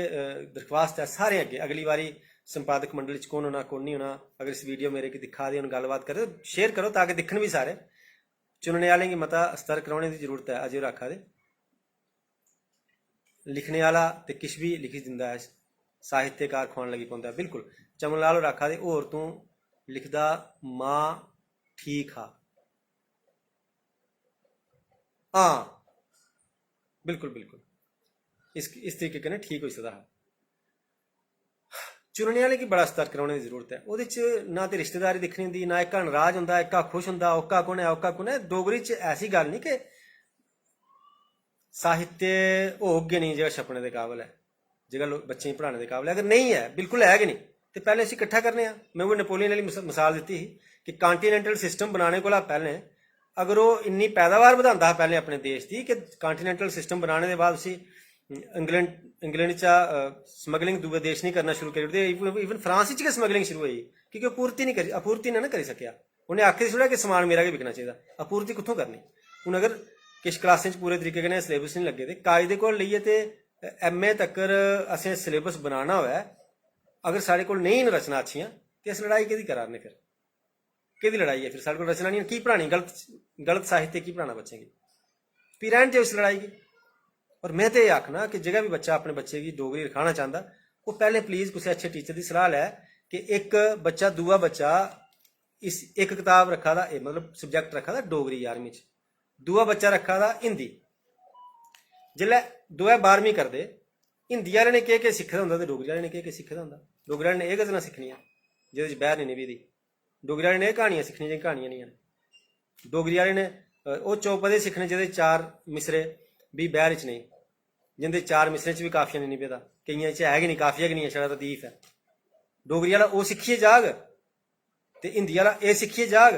Speaker 1: दरख्वास्त है सारे अग्गे, अगली बारी संपादक मंडली च कौन होना कौन नहीं होना, अगर इस वीडियो मेरे की दिखा दे गलबात करो शेयर करो ताकि दिक्खन भी सारे। चुनने आह्लें गी मता सतर्क रौह्ने दी जरूरत है। अज होर आखा दे लिखने आह्ला ते किश भी लिखी दिंदा है, साहित्यकार खोआन लगी पौंदा है। बिल्कुल चमन लाल होर आखा दे होर तूं लिखदा मां ठीक हा, हाँ बिल्कुल बिल्कुल इस तरीके कन्नै ठीक होई सकदा हा। चुनने आह्ले गी बड़ा सतर्क रौह्ने दी जरूरत है। ओह्दे च ना ते रिश्तेदारी दिक्खनी होंदी, ना इक्का नराज होंदा, इक्का खुश होंदा, ओह्का कु'न है ओह्का कु'न है। डोगरी च ऐसी गल्ल नहीं कि साहित्य होग गै नहीं जेह्ड़ा छपने दे काबल है, जेह्ड़ा बच्चें गी पढ़ाने दे काबल है। अगर नहीं है, बिल्कुल है गै नहीं, तो पैह्लें इसी किट्ठा करने आं। मैं वो नेपोलियन आह्ली मिसाल दित्ती ही कि कॉन्टीनैंटल सिस्टम बनाने कोला पैह्लें अगर ओह् इन्नी पैदावार बधांदा हा पैह्लें अपने देश की कि कॉन्टीनैंटल सिस्टम बनाने दे बाद उसी इंग्लैंड चा स्मगलिंग दूए देश नहीं करना शुरू करी ओड़दे, इवन फ्रांस च गै स्मगलिंग शुरू होई क्योंकि आपूर्ति नहीं ना करी सकेआ। उन्हें आखे थोड़ा कि समान मेरा गै बिकना चाहिए, आपूर्ति कित्थों करनी। हूँ अगर किश क्लासें पूरे तरीके कन्नै सिलेबस नहीं लगे, कायदे को लेइयै ते MA तक्कर असें सिलेबस बनाना होऐ, अगर साढ़े कोल नहीं न रचना अच्छियां तो अस लड़ाई केह्दी करा ने, फिर केह्दी लड़ाई है? फिर साढ़े कोल रचना नहीं, की पढ़ानी? गलत साहित्य की पढ़ाना बच्चें गी? भी रैह्न देओ इस लड़ाई गी। और मैं तो ये आखना कि जेह्ड़ा भी बच्चा अपने बच्चे की डोगरी रखाना चाहता, वो पहले प्लीज़ किसी अच्छे टीचर की सलाह लै कि एक बच्चा दूआ बच्चा इस एक किताब रखा दा, मतलब सबजैक्ट रखा दा डोगरी 11वीं च, दूआ बच्चा रखा दा हिंदी। जिसलै दोऐ 12वीं करदे, हिंदी आह्ले ने केह् सिक्खे दा होंदा ते डोगरी आह्ले ने केह् सिक्खे दा होंदा। डोगरी आह्ले ने एह् गज़लां सिक्खनियां जेह्दे च बैर निं निभदी, डोगरी आह्ले ने एह् क्हानियां सिक्खनियां जेह्ड़ियां क्हानियां निं हैन, डोगरी आह्ले ने ओह् चौपदे सिक्खने जेह्दे 4 मिसरे भी बैर च नहीं, जिंदे 4 मिसरे च भी काफिया नहीं निभदा, केइयें च है गै नहीं, काफिया गै नहीं है, छड़ा रदीफ है। डोगरी आह्ला ओह् सिक्खियै जाग ते हिंदी आह्ला एह् सिक्खियै जाग,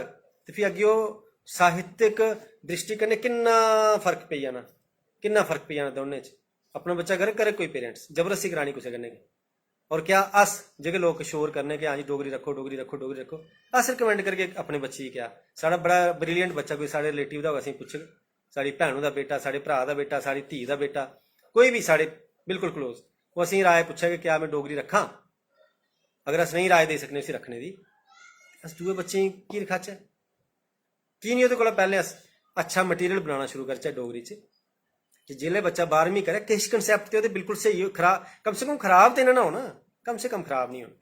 Speaker 1: ते फ्ही अग्गें ओह् साहित्यक दृष्टि कन्नै किन्ना फर्क पेई जाना, किन्ना फर्क पेई जाना दोनें च। अपना बच्चा करे कोई पेरेंट्स जबरदस्ती करानी कुसै कन्नै, और क्या अस जेह्के लोग शोर करने कि हाँ जी डोगरी रखो डोगरी रखो डोगरी रखो, अस रिकमेंड करगे अपने बच्चे गी? क्या साढ़ा बड़ा ब्रिलियंट बच्चा कोई साढ़े रिलेटिव दा होगा, असें पुच्छग, साढ़ी भैनू दा बेटा, साढ़े भ्रा दा बेटा, साढ़ी धी दा बेटा, कोई भी साढ़े बिल्कुल क्लोज, वो असें राय पुच्छे कि क्या मैं डोगरी रखां? अगर अस नहीं राय देई सकने उसी रखने दी, अस दूए बच्चें गी की रखाचै? की नहीं ओह्दे कोला पैह्लें अस अच्छा मटीरियल बनाना शुरू करचै डोगरी च, कि जिसलै बच्चा 12वीं करे किश कंसैप्ट ते ओह्दे बिल्कुल स्हेई हो, खराब कम से कम खराब ते ना होना, कम से कम खराब नहीं होना।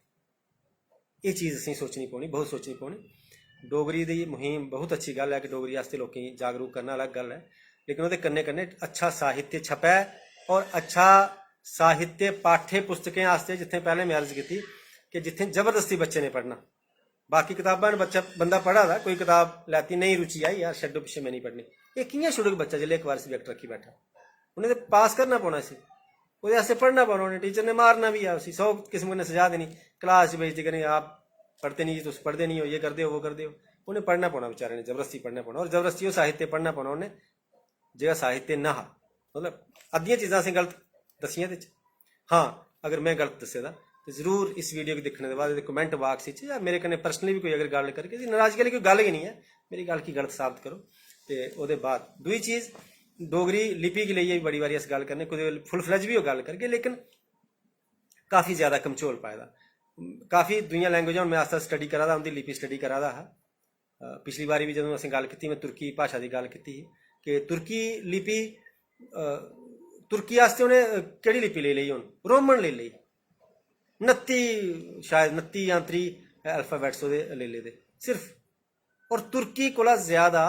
Speaker 1: ये चीज़ असें सोचनी पौनी, बहुत सोचनी पौनी। डोगरी दी मुहिम बहुत अच्छी गल्ल है कि डोगरी आस्ते लोकें गी जागरूक करना अलग गल्ल है, लेकिन ओह्दे कन्नै कन्नै अच्छा साहित्य छपै, और अच्छा साहित्य पाठ्य पुस्तकें आस्ते जित्थें पैह्लें मैं अर्ज कीती कि जित्थें जबरदस्ती बच्चे ने पढ़ना, बाकी कताबां बच्चा बंदा पढ़ा दा, कोई कताब लैती नहीं रुचि आई, यार छड्डो पिच्छे मैं नहीं पढ़नी, ये कि'यां छुड़ग बच्चा जिसलै एक बार सब्जैक्ट रखी बैठा? उन्हें तो पास करना पौना इसी, ओह्दे आस्ते पढ़ना पौना, उन्हें टीचर ने मारना भी है उसी, 100 किस्म कन्नै सजा देनी, क्लास च बेइज्जती करनी, आप पढ़ते नहीं, तुम पढ़ते नहीं हो, ये करते हो वो करते हो। उन्हें पढ़ना पौना बेचारे ने, जबरदस्ती पढ़ना पौना, और जबरदस्ती ओह् साहित्य पढ़ना पौना उन्हें जेह्ड़ा साहित्य ना हा। मतलब अद्धियां चीज़ां असें गलत दस्सियां एह्दे च। हाँ, अगर मैं गलत दस्से दा तो जरूर इस वीडियो को दिक्खने के बाद कमेंट बाक्स या मेरे कन्नै पर्सनली भी कोई अगर गल करके, नाराजगी आह्ली कोई गल गै नहीं है, मेरी गल की गलत साबित करो। तो ओह्दे बाद दूई चीज़, डोगरी लिपि गी लेइयै बड़ी बारी अस गल करने, कुदै फुल फ्लैज भी ओह् गल करगे, लेकिन काफ़ी ज़्यादा कमचोल पाए दा। काफ़ी दुइयां लैंग्वेजां मैं आस्ता स्टडी करा दा, उंदी लिपि स्टडी करा दा हा। पिछली बारी भी जदों असें गल कीती, मैं तुर्की भाशा की गल की कि तुर्की लिपि, तुर्की आस्ते उन्हें केह्ड़ी लिपि लेई लेई? हून रोमन लेई लेई, 29 शायद 29 जां 30 अल्फाबैट्स ओह्दे लेई लेदे सिर्फ। और तुर्की कोला ज्यादा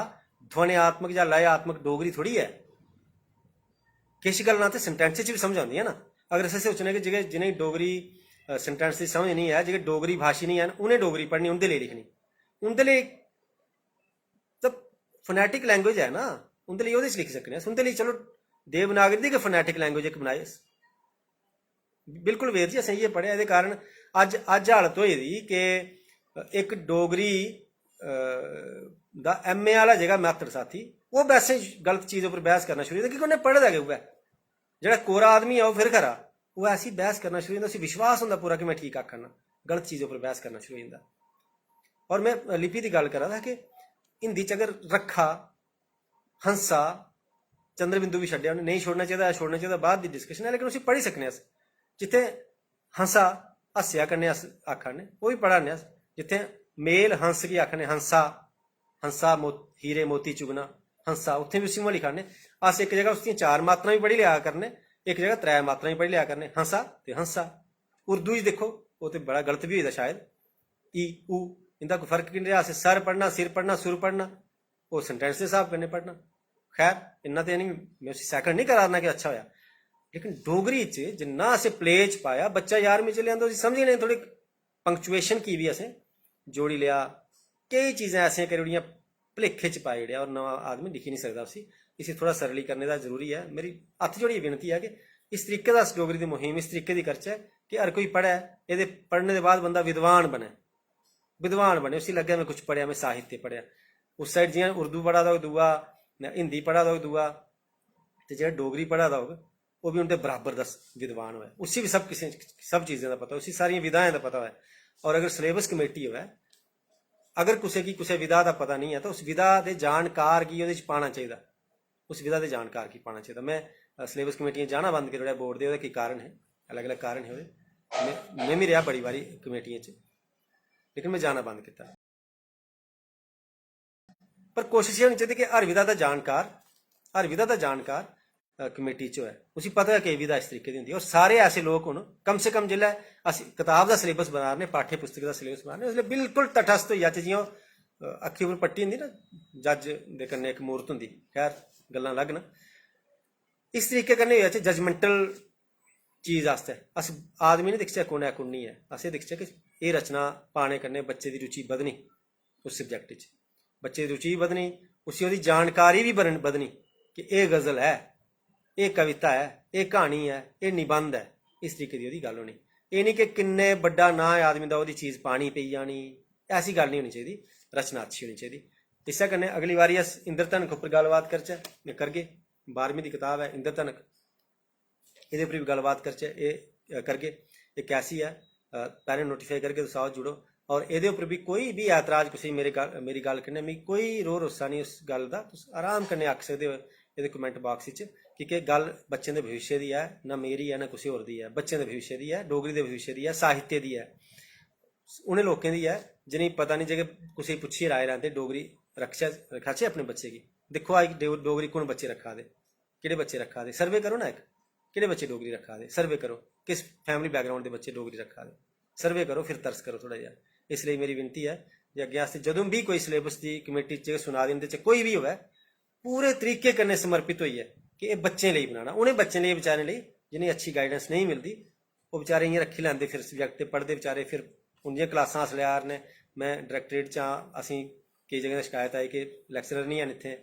Speaker 1: ध्वनियात्मक या लयात्मक डोगरी थोड़ी है। किश गल्लां ते सेंटेंस च भी समझ आंदियां ना, अगर अस सोचने कि जेह्ड़े जिनेंगी डोगरी सेंटेंस की समझ नहीं है, जेह्ड़े डोगरी भाषी नहीं हैन, उ'नें डोगरी पढ़नी, उं'दे लेई लिखनी, उं'दे लेई तो फोनैटिक लैंग्वेज है ना, उं'दे लेई ओह्दे च लिखी सकने अस, उं'दे लेई चलो देवनागरी दी गै फोनैटिक लैंग्वेज इक बनाई अस, बिल्कुल वेर जी असें इ'यै पढ़ेआ। एह्दे कारण अज्ज हालत होई दी कि इक डोगरी दा MA आह्ला जेह्ड़ा मैथड साथी, ओह् वैसे गलत चीज़ उप्पर बहस करना शुरू होई, क्योंकि उन्हें पढ़े दा गै उ'ऐ, जेह्ड़ा कोरा आदमी है ओह् फिर खरा, ओह् ऐसी बहस करना शुरू होई जंदा, उसी विश्वास होंदा पूरा कि मैं ठीक आखना, गलत चीज़ उप्पर बहस करना शुरू होई जंदा। और मैं लिपि की गल करा दा कि हिंदी च अगर रखा, हंसा, चंद्रबिंदु भी छड्डेआ, उन्हें नहीं छोड़ना चाहिए, छोड़ना चाहिए बाद की डिस्कशन है, लेकिन उसी पढ़ी सकने अस। जित्थें हंसा हस्सेआ कन्नै अस आखने, ओह् भी पढ़ाने अस, जित्थें मेल हंस गी आखने हंसा, हंसा हीरे मोती चुगना हंसा, उत्थें भी उसी उ'आं लिखाने अस। एक जगह उसदियां 4 मात्रां भी पढ़ी लिया करने, एक जगह 3 मात्रां भी पढ़ी लिया करने, हंसा ते हंसा। उर्दू च देखो वो तो बड़ा गलत भी होई दा शायद, ई ऊ, इंदा कोई फर्क नहीं रहा। असें सर पढ़ना, सिर पढ़ना, सुर पढ़ना, वो सेंटेंस के हिसाब कन्नै पढ़ना। खैर इन्ना तो नहीं, मैं उसी सैकंड नहीं करा कि अच्छा होया, लेकिन डोगरी च जिन्ना असें प्ले च पाया, बच्चा 11वीं च लिया, उसी समझी नहीं, थोड़ी पंक्चुएशन की भी असें जोड़ी लिया, कई चीज़ें ऐसियां करी ओड़ियां, भलेखे च पाई ओड़ेआ, और नवा आदमी लिखी नहीं सकता उसी। इसी थोड़ा सरली करने का जरूरी है। मेरी हत्थ जोड़ियै विनती है कि इस तरीके का डोगरी की मुहिम इस तरीके की करचै कि हर कोई पढ़े, ये पढ़ने के बाद बंदा विद्वान बने, विद्वान बने, उसी लग्गे मैं कुछ पढ़िया, मैं साहित्य पढ़िया। उस साइड जियां उर्दू पढ़ा दा होग दूआ, हिंदी पढ़ा दा होग दूआ, तो जेह्ड़ा डोगरी पढ़ा दा होग वो भी उनके बराबर दा विद्वान होए, उसी भी सब चीज़ें का पता, उसी सारियां विधाएं का पता होए। और अगर सिलेबस कमेटी होए अगर किसी विधा का पता नहीं है तो उस विधा के जानकार की वो पाना चाहिए, उस विधा के जानकार की पाना चाहिए। मैं सिलेबस कमेटियां जाना बंद कर बोर्ड के, की कारण है, अलग अलग कारण है। मैं भी रहा बड़ी बारी कमेटियां च, लेकिन मैं जाना बंद किया। पर कोशिश ये होनी चाहिए कि हर विधा का जानकार कमेटी चो है, उसी पता है कि विधा इस तरीके की होंगी। और सारे ऐसे लोग होन, कम से कम जिल्लै अस किताब का सिलेबस बना रहे, पाठ्य पुस्तक का सिलेबस बना रहे, उसले बिल्कुल तटस्थ होइयै जियां अक्खी उपर पट्टी होंदी ना, जज दे कन्नै इक मूरत होंदी, खैर गल्लां अलग न, इस तरीके कन्नै होइयै जजमेंटल चीज आस्तै अस आदमी नहीं दिखचै कुण है कुण नहीं है, अस एह् दिखचै कि एह् रचना पाने कन्नै बच्चे दी रुचि बधनी उस सब्जैक्ट च, बच्चे दी रुचि बधनी, उसी ओह्दी जानकारी भी बधनी कि एह् गज़ल है, एह् कविता है, एह् क्हानी है, एह् निबंध है, इस तरीके की ओह्दी गल्ल होनी। एह् नहीं कि किन्ने बड्डा नां है आदमी दा ओह्दी चीज पानी पेई जानी, ऐसी गल्ल नहीं होनी चाहिदी। रचना अच्छी होनी चाहिदी। इस्सै कन्नै अगली बारी अस इंद्रधनक उप्पर गल्लबात करचै, करगे। 12वीं दी किताब है इंद्रधनक, एह्दे उप्पर भी गल्लबात करचै, एह् करगे। एह् कैसी है पैह्लें नोटिफाई करगे, तुस आओ जुड़ो। और एह्दे उप्पर भी कोई भी ऐतराज कुसै मेरी गल्ल कन्नै, मिगी कोई रोह् रुस्सा नहीं उस गल्ल दा, तुस आराम कन्नै आखी सकदे हो एह्दे कमेंट बाक्स च, क्योंकि गल्ल बच्चें दे भविष्य दी है, ना मेरी है ना कुसै होर दी है, बच्चें दे भविष्य दी है, डोगरी दे भविष्य दी है, साहित्य दी है, उ'नें लोकें दी है जिनेंगी पता नहीं, जेकर कुसै पुच्छियै राय लैंदे डोगरी रखाचै अपने बच्चे गी। दिक्खो अज्ज डोगरी कुण बच्चे रखा दे, केह्ड़े बच्चे रखा दे, सर्वे करो ना इक, केह्ड़े बच्चे डोगरी रखा दे, सर्वे करो, किस फैमिली बैकग्राउंड के बच्चे डोगरी रखा दे, सर्वे करो, फिर तरस करो थोड़ा जिहा। इसलिए मेरी विनती है जे अग्गें आस्ते जदों भी कोई सिलेबस की कमेटी च सुना दी, उंदे च कोई भी होवे, पूरे तरीके कन्नै समर्पित होइए कि एह् बच्चें लेई बनाना, उ'नें बच्चें लेई बेचारें लेई जिनेंगी अच्छी गाइडेंस नहीं मिलती, वो बेचारे इ'यां रखी लैंदे, फिर सब्जैक्ट पढ़दे बेचारे, फिर उंदियां क्लासां अस लै रने। मैं डायरैक्टरेट च आं, असें केई जगह शिकायत आई कि लैक्चरर नहीं हैन इत्थें,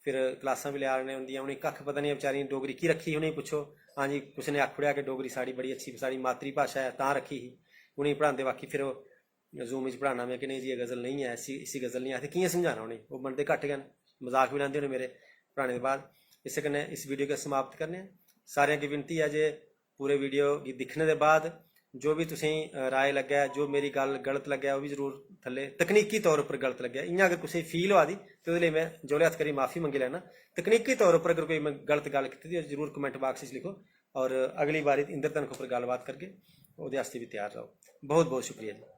Speaker 1: फिर क्लासां भी लै रने उंदियां, उ'नेंगी कक्ख पता नहीं बेचारियां डोगरी की रखी, उ'नेंगी पुच्छो, हाँ जी कुसै ने आखी ओड़ेआ कि डोगरी साढ़ी बड़ी अच्छी, साढ़ी मातृ भाशा है तां रखी ही, उ'नेंगी पढ़ांदे, बाकी फिर जूम च पढ़ाना में कि नहीं जी एह् गज़ल नहीं है, इसी गज़ल नहीं आखदे, कि'यां समझाना उ'नेंगी, ओह् मनदे घट्ट गै न, मजाक भी लैंदे होने मेरे पढ़ाने दे बाद। इस कन्नै इस वीडियो गी समाप्त करने आं। सारें अग्गें विनती है जे पूरे वीडियो गी दिक्खने दे बाद जो भी तुसेंगी राय लग्गे, जो मेरी गल्ल गलत लग्गे, ओह् भी जरूर थल्ले तकनीकी तौर पर गलत लग्गे, इ'यां अगर कुसै फील होआ दी ते ओह्दे लेई मैं जोले हत्थ करियै माफ़ी मंगी लैना। तकनीकी तौर पर अगर कोई मैं गलत गल्ल कीती दी जरूर कमेंट बाक्स च लिखो, और अगली बारी इंद्रधनक उप्पर गल्लबात करगे, ओह्दे आस्तै भी त्यार रहो। बहुत बहुत शुक्रिया जी।